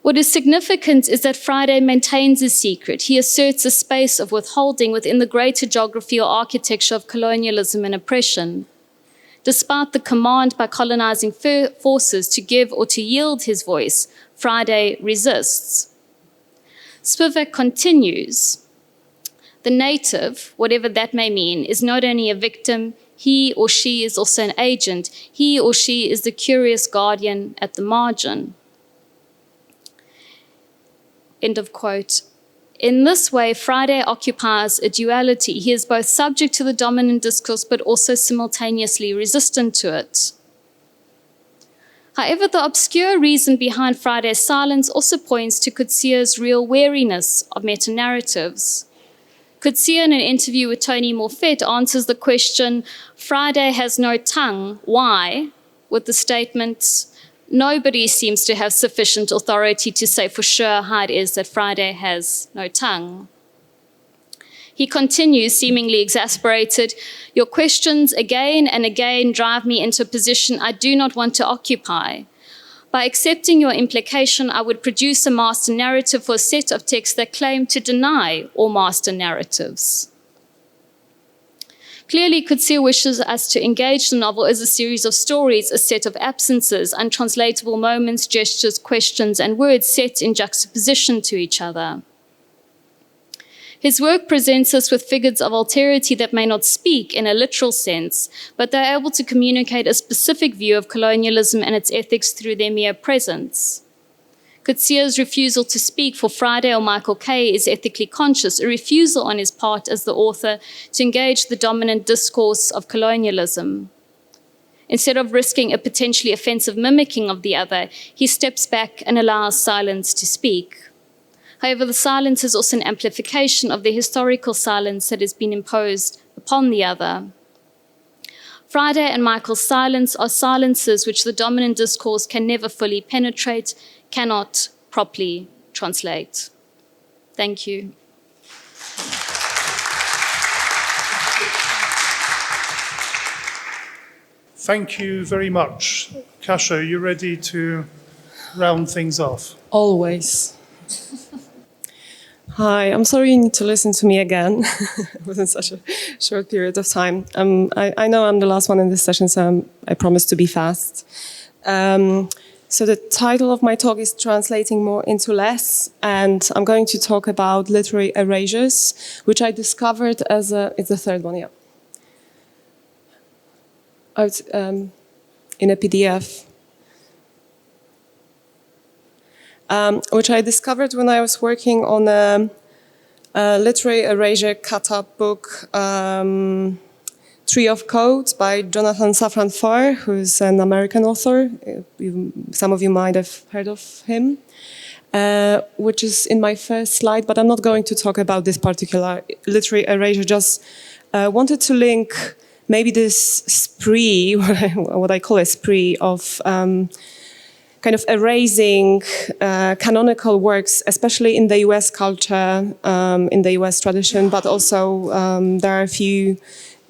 What is significant is that Friday maintains his secret. He asserts a space of withholding within the greater geography or architecture of colonialism and oppression. Despite the command by colonizing forces to give or to yield his voice, Friday resists. Spivak continues, "The native, whatever that may mean, is not only a victim, he or she is also an agent. He or she is the curious guardian at the margin." End of quote. In this way, Friday occupies a duality. He is both subject to the dominant discourse, but also simultaneously resistant to it. However, the obscure reason behind Friday's silence also points to Coetzee's real wariness of meta-narratives. Coetzee, in an interview with Tony Morfett, answers the question, "Friday has no tongue, why?" with the statement, "Nobody seems to have sufficient authority to say for sure how it is that Friday has no tongue." He continues, seemingly exasperated, "Your questions again and again drive me into a position I do not want to occupy. By accepting your implication, I would produce a master narrative for a set of texts that claim to deny all master narratives." Clearly, Coetzee wishes us to engage the novel as a series of stories, a set of absences, untranslatable moments, gestures, questions, and words set in juxtaposition to each other. His work presents us with figures of alterity that may not speak in a literal sense, but they're able to communicate a specific view of colonialism and its ethics through their mere presence. Coetzee's refusal to speak for Friday or Michael Kay is ethically conscious, a refusal on his part as the author to engage the dominant discourse of colonialism. Instead of risking a potentially offensive mimicking of the other, he steps back and allows silence to speak. However, the silence is also an amplification of the historical silence that has been imposed upon the other. Friday and Michael's silence are silences which the dominant discourse can never fully penetrate, cannot properly translate. Thank you. Thank you very much. Kasia, you ready to round things off? Always. Hi, I'm sorry you need to listen to me again within such a short period of time. I know I'm the last one in this session, so I promise to be fast. So the title of my talk is Translating More into Less, and I'm going to talk about literary erasures, which I discovered as it's the third one, yeah. In a PDF. Which I discovered when I was working on a literary erasure cut-up book, Tree of Code by Jonathan Safran Foer, who's an American author. Some of you might have heard of him, which is in my first slide, but I'm not going to talk about this particular literary erasure, just wanted to link maybe this spree, what I call a spree of kind of erasing canonical works, especially in the US culture, in the US tradition, but also there are a few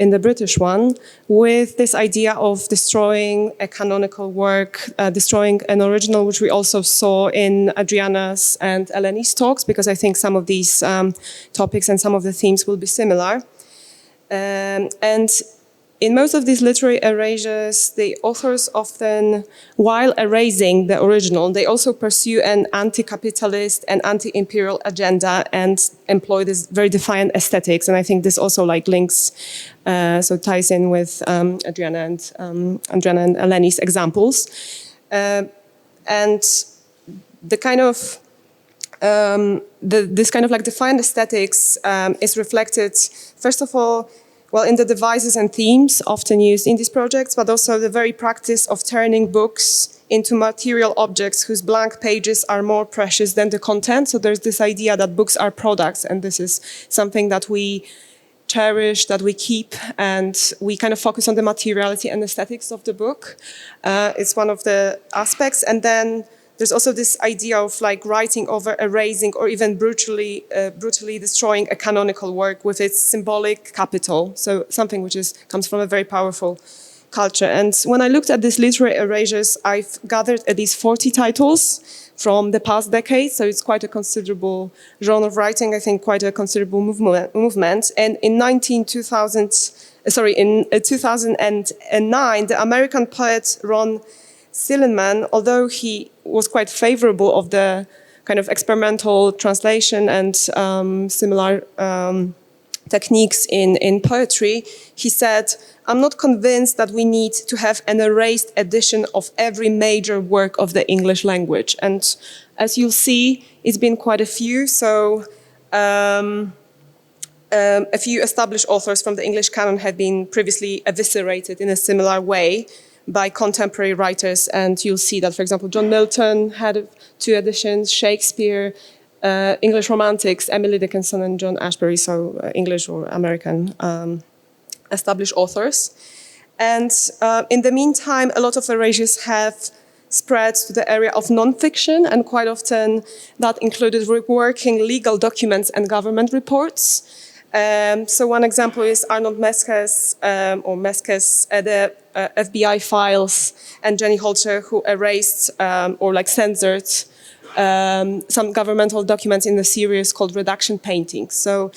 in the British one, with this idea of destroying a canonical work, destroying an original, which we also saw in Adriana's and Eleni's talks, because I think some of these topics and some of the themes will be similar. And in most of these literary erasures, the authors often, while erasing the original, they also pursue an anti-capitalist and anti-imperial agenda and employ this very defiant aesthetics. And I think this also like links, so ties in with Adriana and Eleni's examples. And the kind of this kind of like defiant aesthetics is reflected, first of all, well, in the devices and themes often used in these projects, but also the very practice of turning books into material objects whose blank pages are more precious than the content. So there's this idea that books are products, and this is something that we cherish, that we keep, and we kind of focus on the materiality and aesthetics of the book. It's one of the aspects. And then there's also this idea of like writing over, erasing, or even brutally destroying a canonical work with its symbolic capital. So something which comes from a very powerful culture. And when I looked at these literary erasures, I've gathered at least 40 titles from the past decade. So it's quite a considerable genre of writing. I think quite a considerable movement. And in 2009, the American poet Ron Silliman, although he was quite favorable of the kind of experimental translation and similar techniques in poetry, he said, "I'm not convinced that we need to have an erased edition of every major work of the English language." And as you'll see, it's been quite a few. So a few established authors from the English canon have been previously eviscerated in a similar way by contemporary writers, and you'll see that, for example, John Milton had 2 editions, Shakespeare, English Romantics, Emily Dickinson and John Ashbery, so English or American established authors. And in the meantime, a lot of erasures have spread to the area of nonfiction, and quite often that included reworking legal documents and government reports. So one example is Arnold Meskes, the FBI files, and Jenny Holzer, who erased or like censored some governmental documents in the series called Redaction Paintings. So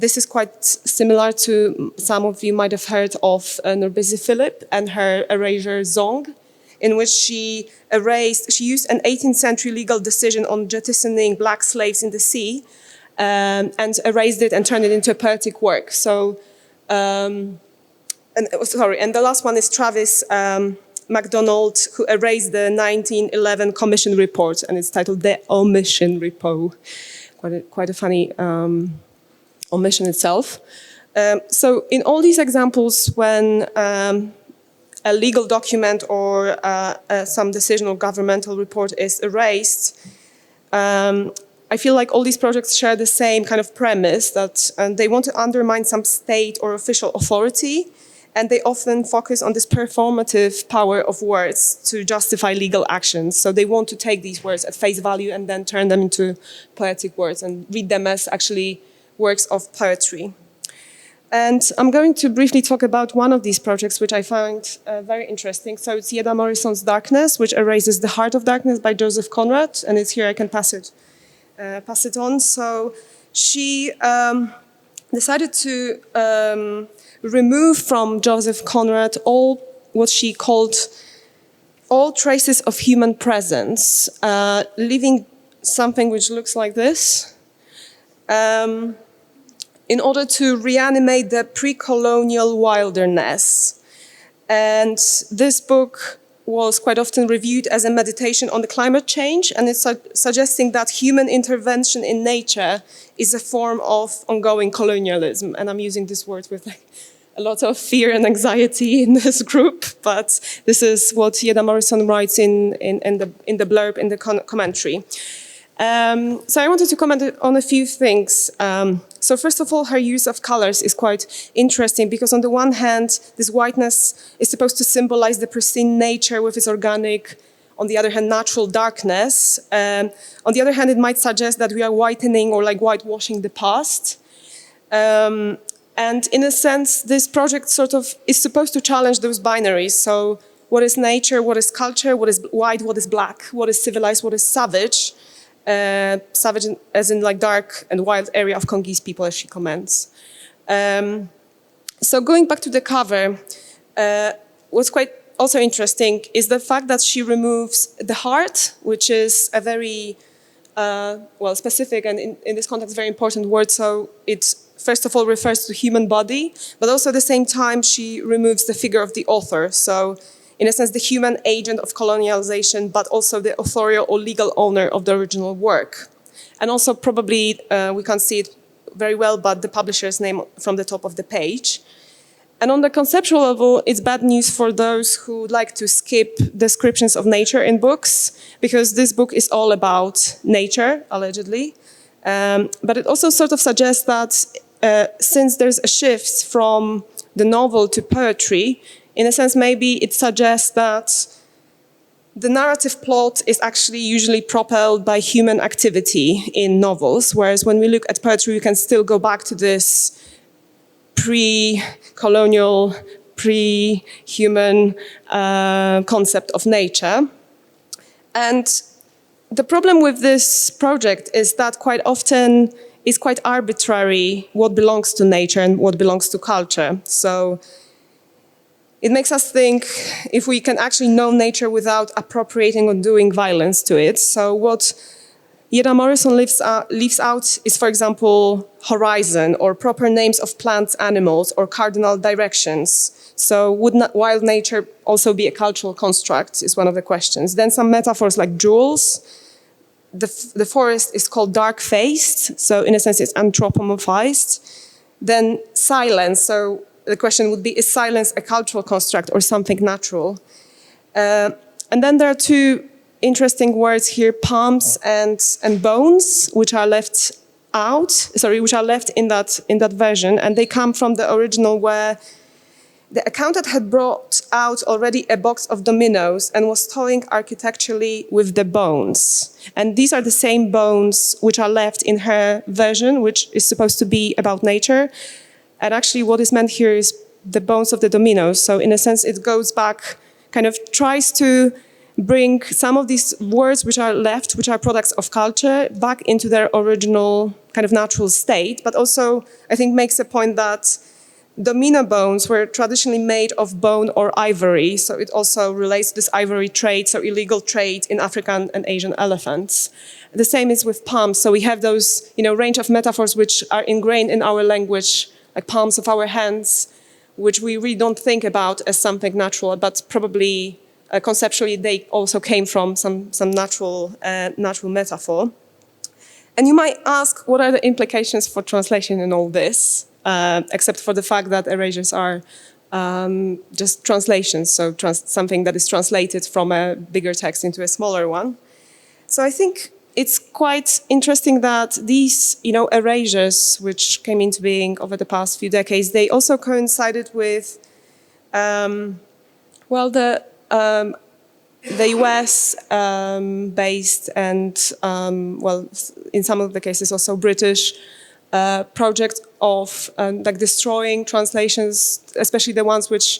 this is quite similar to, some of you might have heard of Nurbisi Philip and her erasure Zong, in which she used an 18th century legal decision on jettisoning black slaves in the sea, and erased it and turned it into a poetic work. So, and the last one is Travis MacDonald, who erased the 1911 Commission report, and it's titled The Omission Repo. Quite a funny omission itself. So in all these examples, when a legal document or some decision or governmental report is erased, I feel like all these projects share the same kind of premise, that they want to undermine some state or official authority, and they often focus on this performative power of words to justify legal actions. So they want to take these words at face value and then turn them into poetic words and read them as actually works of poetry. And I'm going to briefly talk about one of these projects, which I found very interesting. So it's Ieda Morrison's Darkness, which erases The Heart of Darkness by Joseph Conrad, and it's here, I can pass it on. So she decided to remove from Joseph Conrad all what she called all traces of human presence, leaving something which looks like this, in order to reanimate the pre-colonial wilderness. And this book was quite often reviewed as a meditation on the climate change, and it's suggesting that human intervention in nature is a form of ongoing colonialism. And I'm using this word with like a lot of fear and anxiety in this group, but this is what Ieda Morrison writes in the blurb in the commentary. So I wanted to comment on a few things. So first of all, her use of colors is quite interesting, because on the one hand, this whiteness is supposed to symbolize the pristine nature with its organic on the other hand, natural darkness. On the other hand, it might suggest that we are whitening or like whitewashing the past. And in a sense, this project sort of is supposed to challenge those binaries. So what is nature, what is culture, what is white, what is black, what is civilized, what is savage. Savage as in like dark and wild area of Congese people, as she comments. So going back to the cover, what's quite also interesting is the fact that she removes the heart, which is a very, well, specific and in this context, very important word. So it first of all refers to human body, but also at the same time, she removes the figure of the author. So in a sense, the human agent of colonialization, but also the authorial or legal owner of the original work. And also probably, we can't see it very well, but the publisher's name from the top of the page. And on the conceptual level, it's bad news for those who like to skip descriptions of nature in books, because this book is all about nature, allegedly. But it also sort of suggests that since there's a shift from the novel to poetry, in a sense, maybe it suggests that the narrative plot is actually usually propelled by human activity in novels, whereas when we look at poetry, we can still go back to this pre-colonial, pre-human concept of nature. And the problem with this project is that quite often it's quite arbitrary what belongs to nature and what belongs to culture. So it makes us think if we can actually know nature without appropriating or doing violence to it. So what Ira Morrison leaves out is, for example, horizon or proper names of plants, animals, or cardinal directions. So would not wild nature also be a cultural construct is one of the questions. Then some metaphors like jewels. The forest is called dark-faced, so in a sense it's anthropomorphized. Then silence, so the question would be, is silence a cultural construct or something natural? And then there are two interesting words here, palms and bones, which are left out, which are left in that version, and they come from the original where the accountant had brought out already a box of dominoes and was toying architecturally with the bones. And these are the same bones which are left in her version, which is supposed to be about nature. And actually what is meant here is the bones of the dominoes. So in a sense, it goes back, kind of tries to bring some of these words which are left, which are products of culture, back into their original kind of natural state, but also I think makes a point that domino bones were traditionally made of bone or ivory, so it also relates to this ivory trade, so illegal trade in African and Asian elephants. The same is with palms, so we have those, range of metaphors which are ingrained in our language, like palms of our hands, which we really don't think about as something natural, but probably conceptually they also came from some natural metaphor. And you might ask, what are the implications for translation in all this? Except for the fact that erasures are just translations, so something that is translated from a bigger text into a smaller one. So I think it's quite interesting that these, erasures, which came into being over the past few decades, they also coincided with, the US based and, in some of the cases also British project of destroying translations, especially the ones which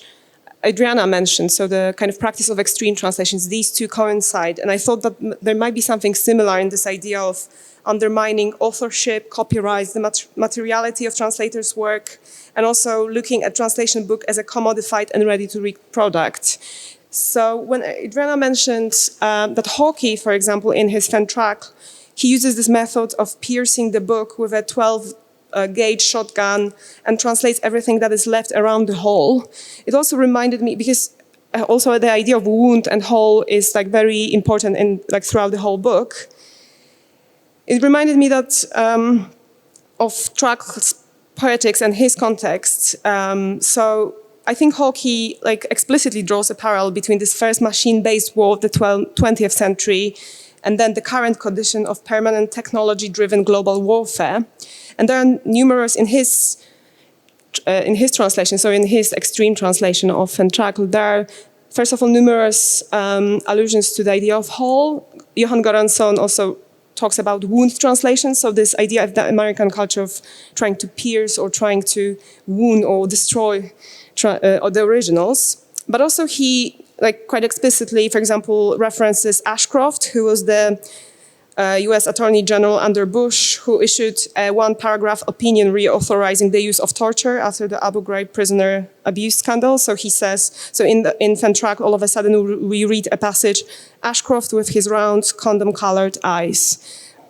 Adriana mentioned, so the kind of practice of extreme translations. These two coincide, and I thought that there might be something similar in this idea of undermining authorship, copyright, the materiality of translators' work, and also looking at translation book as a commodified and ready-to-read product. So when Adriana mentioned that Hawkey, for example, in his Fentrac, he uses this method of piercing the book with a 12-gauge shotgun and translates everything that is left around the hole. It also reminded me, because also the idea of wound and hole is very important in throughout the whole book. It reminded me that of Track's poetics and his context. So I think Hawkey explicitly draws a parallel between this first machine-based war of the 20th century and then the current condition of permanent technology-driven global warfare. And there are numerous in his translation, so in his extreme translation of Fentrac, there are first of all, numerous allusions to the idea of whole. Johann Goransson also talks about wound translation, so this idea of the American culture of trying to pierce or trying to wound or destroy the originals. But also he, quite explicitly, for example, references Ashcroft, who was the US Attorney General under Bush, who issued a one-paragraph opinion reauthorizing the use of torture after the Abu Ghraib prisoner abuse scandal. So he says, so in Fentrac, all of a sudden we read a passage, Ashcroft with his round, condom-colored eyes.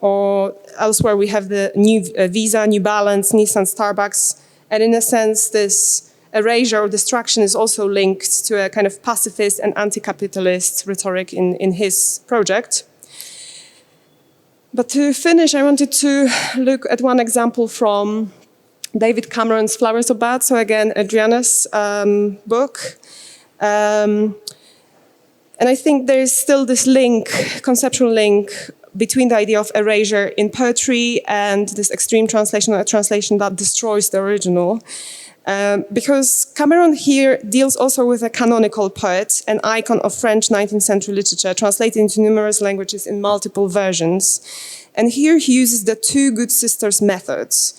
Or elsewhere we have the new Visa, New Balance, Nissan, Starbucks. And in a sense, this erasure or destruction is also linked to a kind of pacifist and anti-capitalist rhetoric in his project. But to finish, I wanted to look at one example from David Cameron's Flowers of Bad, so again, Adriana's book. And I think there is still this link, conceptual link, between the idea of erasure in poetry and this extreme translation, or a translation that destroys the original. Because Cameron here deals also with a canonical poet, an icon of French 19th century literature, translated into numerous languages in multiple versions. And here he uses the two good sisters methods.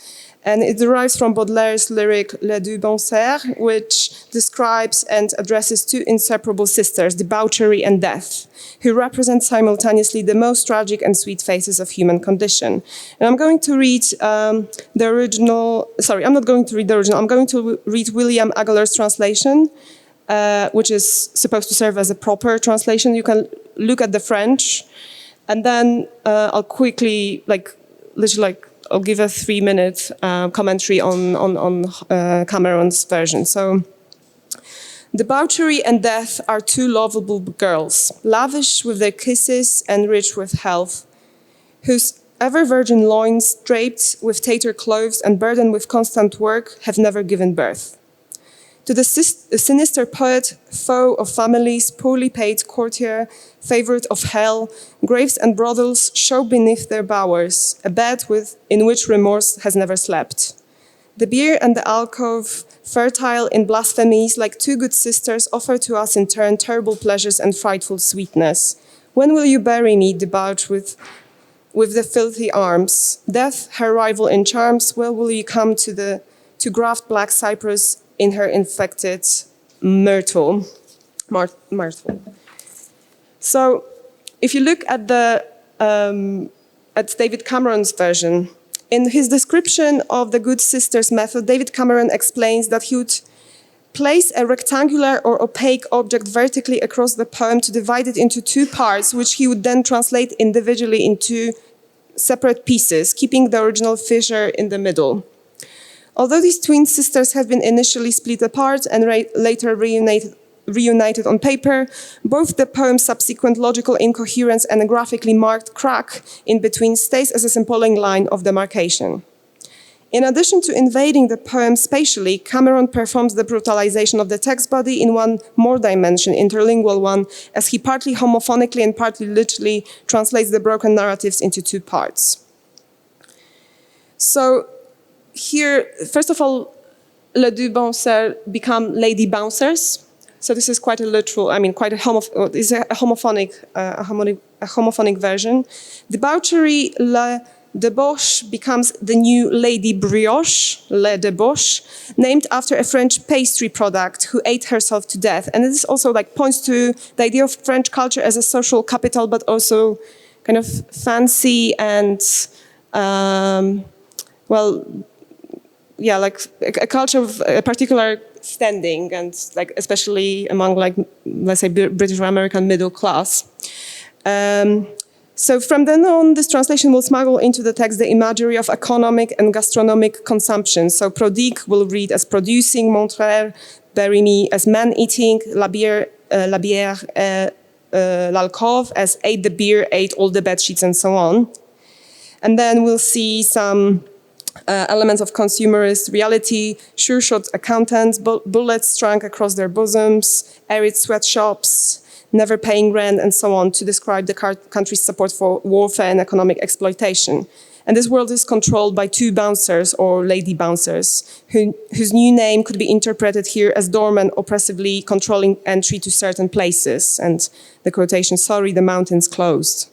And it derives from Baudelaire's lyric Les Deux Bonnes, which describes and addresses two inseparable sisters, debauchery and death, who represent simultaneously the most tragic and sweet phases of human condition. And I'm going to read the original, sorry, I'm not going to read the original, I'm going to read William Aguilar's translation, which is supposed to serve as a proper translation. You can look at the French, and then I'll quickly, I'll give a 3-minute commentary on Cameron's version. So, debauchery and death are two lovable girls, lavish with their kisses and rich with health, whose ever-virgin loins, draped with tatter clothes and burdened with constant work, have never given birth. To the sinister poet, foe of families, poorly paid courtier, favorite of hell, graves and brothels show beneath their bowers, a bed in which remorse has never slept. The bier and the alcove, fertile in blasphemies, like two good sisters, offer to us in turn terrible pleasures and frightful sweetness. When will you bury me, debauched with the filthy arms? Death, her rival in charms, when will you come to graft black cypress in her infected myrtle? So, if you look at at David Cameron's version, in his description of the Good Sisters method, David Cameron explains that he would place a rectangular or opaque object vertically across the poem to divide it into two parts, which he would then translate individually into separate pieces, keeping the original fissure in the middle. Although these twin sisters have been initially split apart and later reunited on paper, both the poem's subsequent logical incoherence and a graphically marked crack in between stays as a symbolic line of demarcation. In addition to invading the poem spatially, Cameron performs the brutalization of the text body in one more dimension, interlingual one, as he partly homophonically and partly literally translates the broken narratives into two parts. So here, first of all, Les Deux Bonnes become lady bouncers. So this is quite a literal, quite a homophonic version. Debauchery, la debauche, becomes the new lady brioche, la debauche, named after a French pastry product who ate herself to death. And this also points to the idea of French culture as a social capital, but also kind of fancy and, a culture of a particular standing, and especially among let's say British or American middle class. So from then on, this translation will smuggle into the text the imagery of economic and gastronomic consumption. So prodigue will read as producing, montraire, bury me as man-eating, la bière, l'alcove as ate the beer, ate all the bed sheets, and so on. And then we'll see some elements of consumerist reality, sure-shot accountants, bullets strung across their bosoms, arid sweatshops, never paying rent, and so on, to describe the country's support for warfare and economic exploitation. And this world is controlled by two bouncers or lady bouncers, whose new name could be interpreted here as doormen oppressively controlling entry to certain places. And the quotation, sorry, the mountain's closed.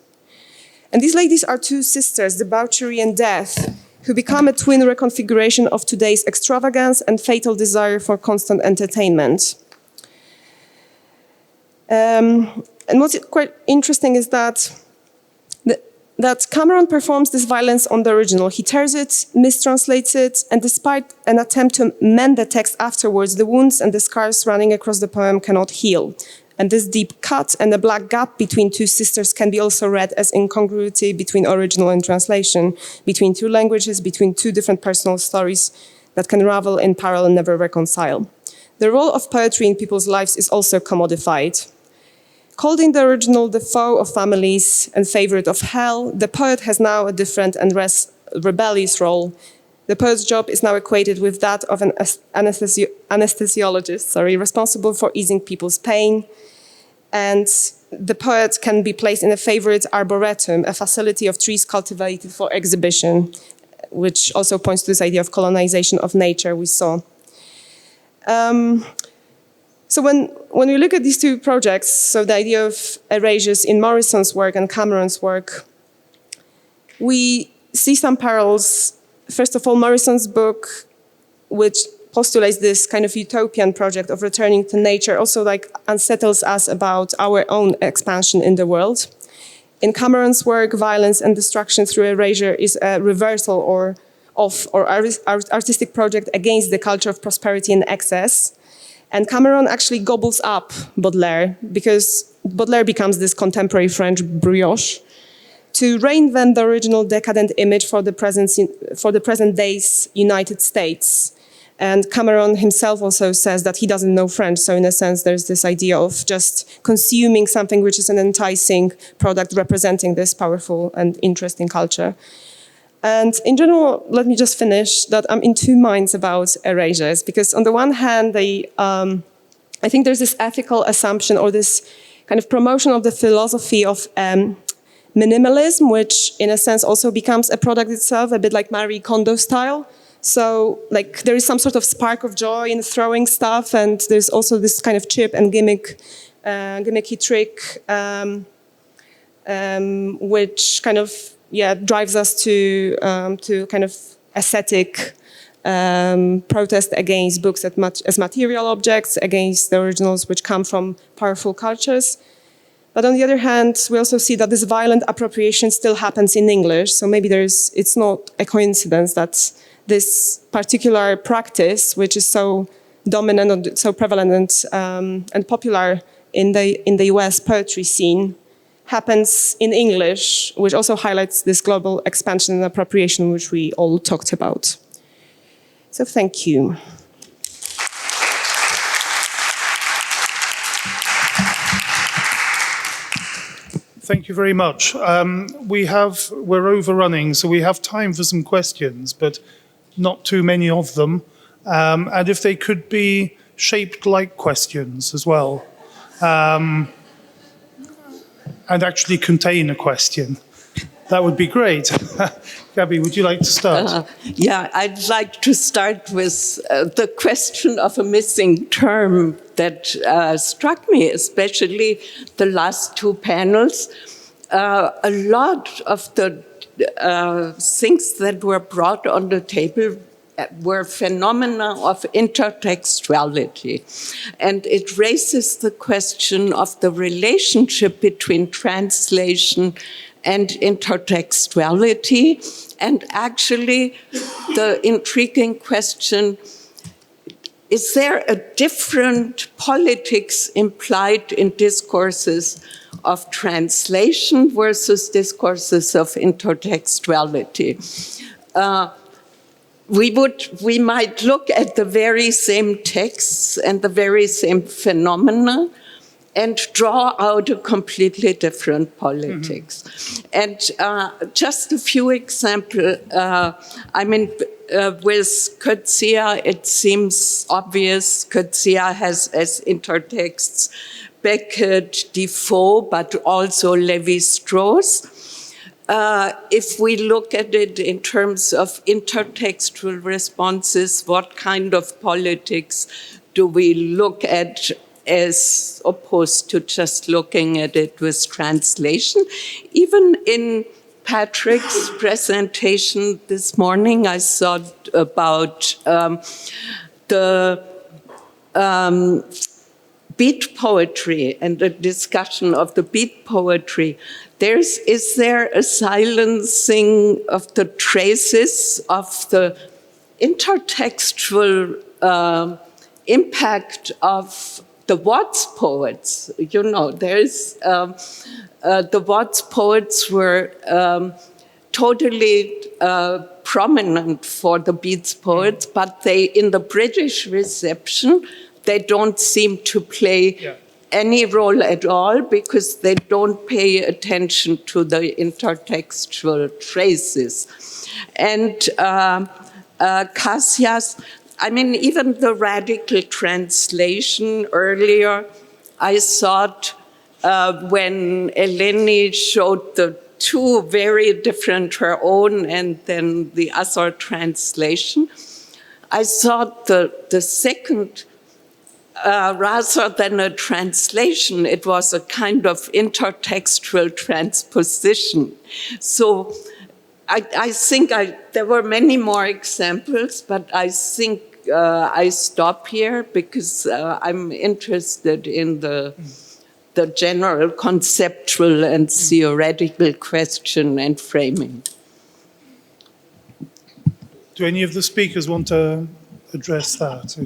And these ladies are two sisters, debauchery and death, who become a twin reconfiguration of today's extravagance and fatal desire for constant entertainment. And what's quite interesting is that Cameron performs this violence on the original. He tears it, mistranslates it, and despite an attempt to mend the text afterwards, the wounds and the scars running across the poem cannot heal. And this deep cut and the black gap between two sisters can be also read as incongruity between original and translation, between two languages, between two different personal stories that can ravel in parallel and never reconcile. The role of poetry in people's lives is also commodified. Called in the original the foe of families and favorite of hell, the poet has now a different and rebellious role. The poet's job is now equated with that of an anesthesiologist, responsible for easing people's pain. And the poet can be placed in a favorite arboretum, a facility of trees cultivated for exhibition, which also points to this idea of colonization of nature we saw. So when we look at these two projects, so the idea of erasures in Morrison's work and Cameron's work, we see some parallels. First of all, Morrison's book, which postulates this kind of utopian project of returning to nature, also unsettles us about our own expansion in the world. In Cameron's work, violence and destruction through erasure is a reversal or artistic project against the culture of prosperity and excess. And Cameron actually gobbles up Baudelaire, because Baudelaire becomes this contemporary French brioche, to reinvent the original decadent image for the present day's United States. And Cameron himself also says that he doesn't know French, so in a sense there's this idea of just consuming something which is an enticing product representing this powerful and interesting culture. And in general, let me just finish that I'm in two minds about erasures, because on the one hand, I think there's this ethical assumption or this kind of promotion of the philosophy of minimalism, which in a sense also becomes a product itself, a bit like Marie Kondo style. So there is some sort of spark of joy in throwing stuff, and there's also this kind of chip and gimmicky trick, which kind of drives us to kind of aesthetic protest against books as material objects, against the originals which come from powerful cultures. But on the other hand, we also see that this violent appropriation still happens in English. So maybe it's not a coincidence that this particular practice, which is so dominant and so prevalent and popular in the US poetry scene, happens in English, which also highlights this global expansion and appropriation which we all talked about. So thank you. Thank you very much. We're overrunning, so we have time for some questions, but not too many of them. And if they could be shaped like questions as well. And actually contain a question. That would be great. Gabby, would you like to start? I'd like to start with the question of a missing term that struck me, especially the last two panels. A lot of the things that were brought on the table were phenomena of intertextuality. And it raises the question of the relationship between translation and intertextuality, and actually the intriguing question, is there a different politics implied in discourses of translation versus discourses of intertextuality? We might look at the very same texts and the very same phenomena and draw out a completely different politics. Mm-hmm. And just a few examples. With Coetzee, it seems obvious. Coetzee has as intertexts Beckett, Defoe, but also Lévi-Strauss. if we look at it in terms of intertextual responses, what kind of politics do we look at as opposed to just looking at it with translation? Even in Patrick's presentation this morning, I thought about the beat poetry and the discussion of the beat poetry. Is there a silencing of the traces of the intertextual impact of the Watts poets? You know, the Watts poets were totally prominent for the Beats poets, but in the British reception, they don't seem to play any role at all because they don't pay attention to the intertextual traces. And Cassius, I mean, even the radical translation earlier, I thought when Eleni showed the two very different, her own and then the other translation, I thought the second, rather than a translation, it was a kind of intertextual transposition. So I think there were many more examples, but I think I stop here because I'm interested in the general conceptual and theoretical question and framing. Do any of the speakers want to address that?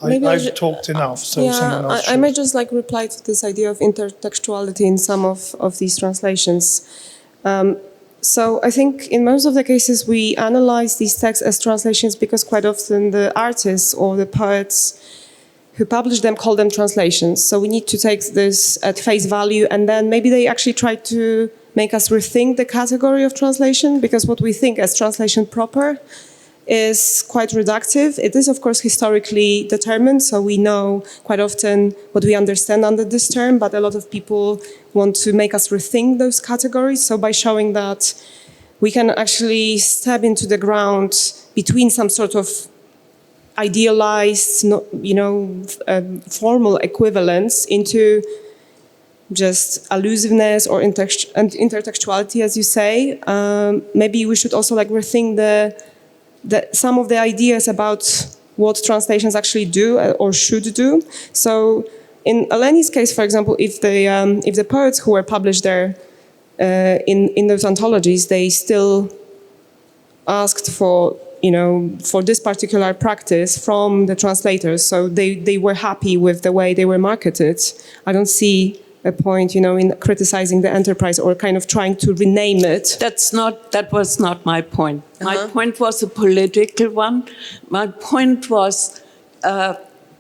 I've talked enough, so someone else should. I might just reply to this idea of intertextuality in some of these translations. So I think in most of the cases we analyze these texts as translations because quite often the artists or the poets who publish them call them translations. So we need to take this at face value, and then maybe they actually try to make us rethink the category of translation, because what we think as translation proper is quite reductive. It is, of course, historically determined, so we know quite often what we understand under this term, but a lot of people want to make us rethink those categories. So by showing that we can actually step into the ground between some sort of idealized, formal equivalence into just allusiveness or intertextuality, as you say. Maybe we should also rethink some of the ideas about what translations actually do or should do. So in Eleni's case, for example, if the poets who were published there in those anthologies, they still asked for this particular practice from the translators, so they were happy with the way they were marketed, I don't see a point, in criticizing the enterprise or kind of trying to rename it. That was not my point. My point was a political one. My point was,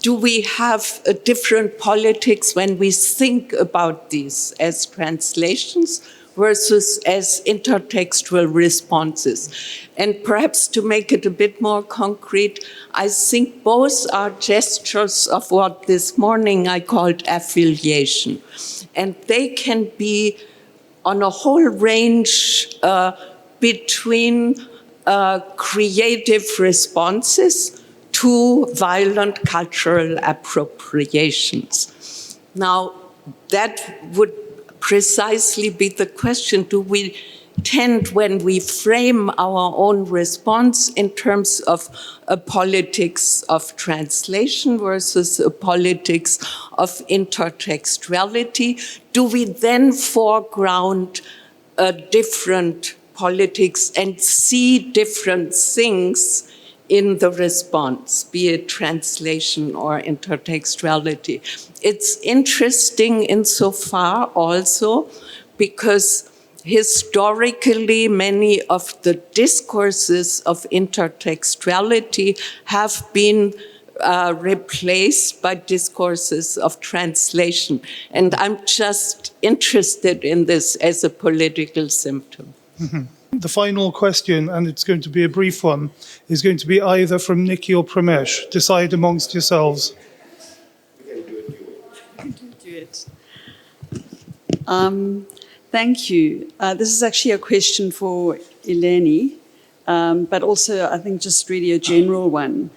do we have a different politics when we think about these as translations versus as intertextual responses? And perhaps to make it a bit more concrete, I think both are gestures of what this morning I called affiliation. And they can be on a whole range between creative responses to violent cultural appropriations. Now, that would precisely be the question: do we tend, when we frame our own response in terms of a politics of translation versus a politics of intertextuality, do we then foreground a different politics and see different things in the response, be it translation or intertextuality? It's interesting insofar also because historically many of the discourses of intertextuality have been replaced by discourses of translation. And I'm just interested in this as a political symptom. Mm-hmm. The final question, and it's going to be a brief one, is going to be either from Nikki or Pramesh. Decide amongst yourselves. Do it. Thank you. This is actually a question for Eleni, but also I think just really a general one.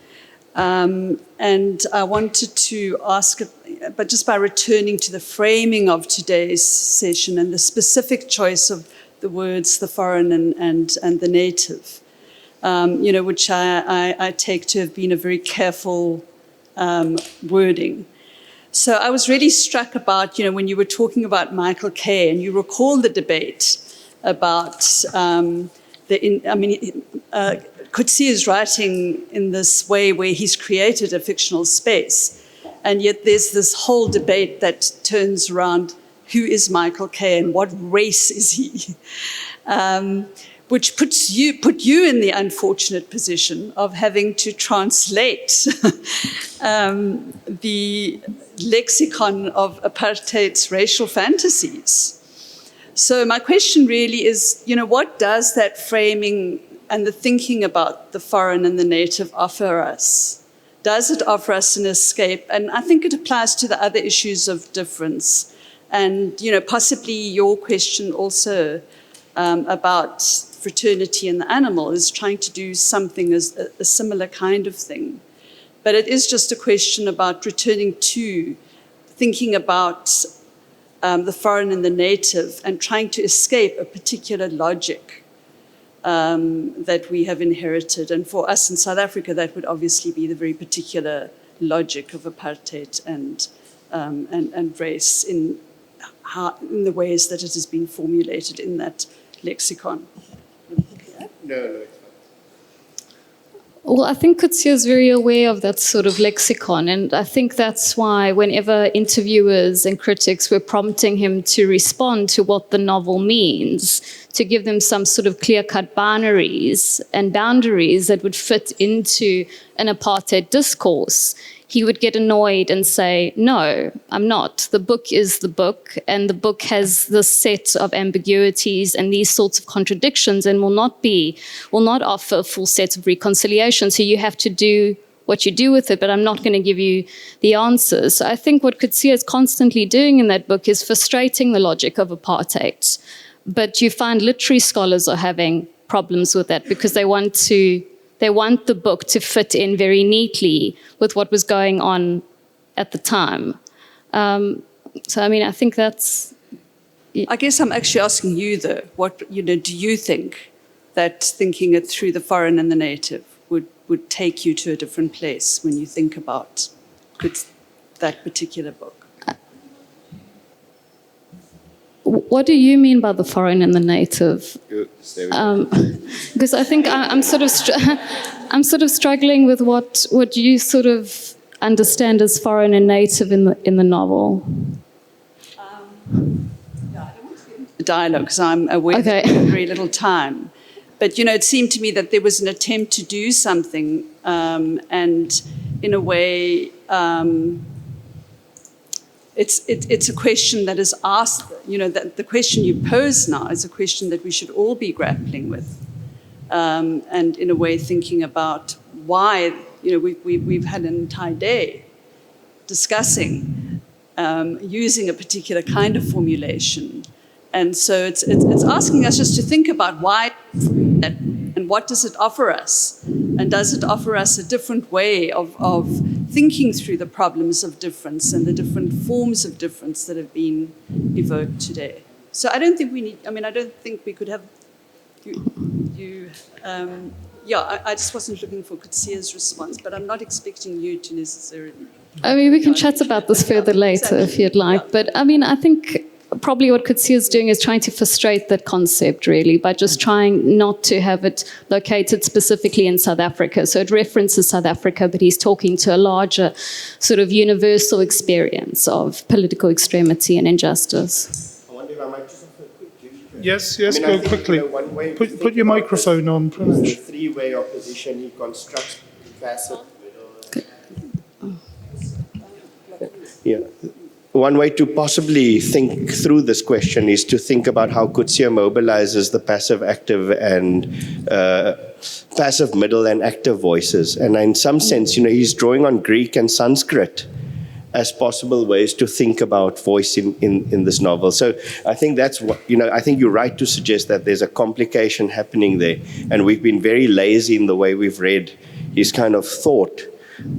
And I wanted to ask, but just by returning to the framing of today's session and the specific choice of the words the foreign and the native, which I take to have been a very careful wording. So I was really struck about, when you were talking about Michael Kay, and you recall the debate about Coetzee is writing in this way where he's created a fictional space, and yet there's this whole debate that turns around who is Michael Kay and what race is he, which put you in the unfortunate position of having to translate the lexicon of apartheid's racial fantasies. So my question really is, what does that framing and the thinking about the foreign and the native offer us? Does it offer us an escape? And I think it applies to the other issues of difference. And, possibly your question also about fraternity in the animal is trying to do something as a similar kind of thing. But it is just a question about returning to thinking about the foreign and the native and trying to escape a particular logic that we have inherited. And for us in South Africa, that would obviously be the very particular logic of apartheid and race in the ways that it has been formulated in that lexicon. No. Well, I think Coetzee is very aware of that sort of lexicon, and I think that's why whenever interviewers and critics were prompting him to respond to what the novel means, to give them some sort of clear-cut binaries and boundaries that would fit into an apartheid discourse, he would get annoyed and say, no, I'm not. The book is the book, and the book has this set of ambiguities and these sorts of contradictions and will not offer a full set of reconciliation. So you have to do what you do with it, but I'm not going to give you the answers. So I think what Coetzee is constantly doing in that book is frustrating the logic of apartheid. But you find literary scholars are having problems with that because they want the book to fit in very neatly with what was going on at the time. I think that's... I guess I'm actually asking you, though, do you think that thinking it through the foreign and the native would take you to a different place when you think about that particular book? What do you mean by the foreign and the native? Because I think I'm sort of struggling with what you sort of understand as foreign and native in the novel. I don't want to get into the dialogue because I'm aware that we have very little time. But it seemed to me that there was an attempt to do something, and in a way. It's a question that is asked, that the question you pose now is a question that we should all be grappling with. And in a way thinking about why, we've had an entire day discussing using a particular kind of formulation. And so it's asking us just to think about why that, and what does it offer us? And does it offer us a different way of thinking through the problems of difference and the different forms of difference that have been evoked today? So I don't think we could have I just wasn't looking for Coetzee's response, but I'm not expecting you to necessarily. We can chat about this further later if you'd like. Yeah. But I think probably what Coetzee is doing is trying to frustrate that concept, really, by just trying not to have it located specifically in South Africa. So it references South Africa, but he's talking to a larger sort of universal experience of political extremity and injustice. I wonder if I might just have a quick gift. Yes, go quickly. Put your microphone on, Pranesh. The three-way opposition, he constructs passive. Yeah. One way to possibly think through this question is to think about how Coetzee mobilizes the passive, active, and passive, middle, and active voices. And in some sense, he's drawing on Greek and Sanskrit as possible ways to think about voice in this novel. So I think that's what, I think you're right to suggest that there's a complication happening there. And we've been very lazy in the way we've read his kind of thought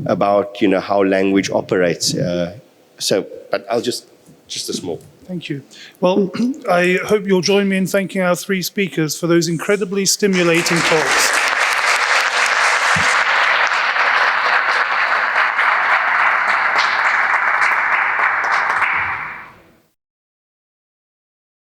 about, how language operates. But I'll just a small. Thank you. Well, I hope you'll join me in thanking our three speakers for those incredibly stimulating talks.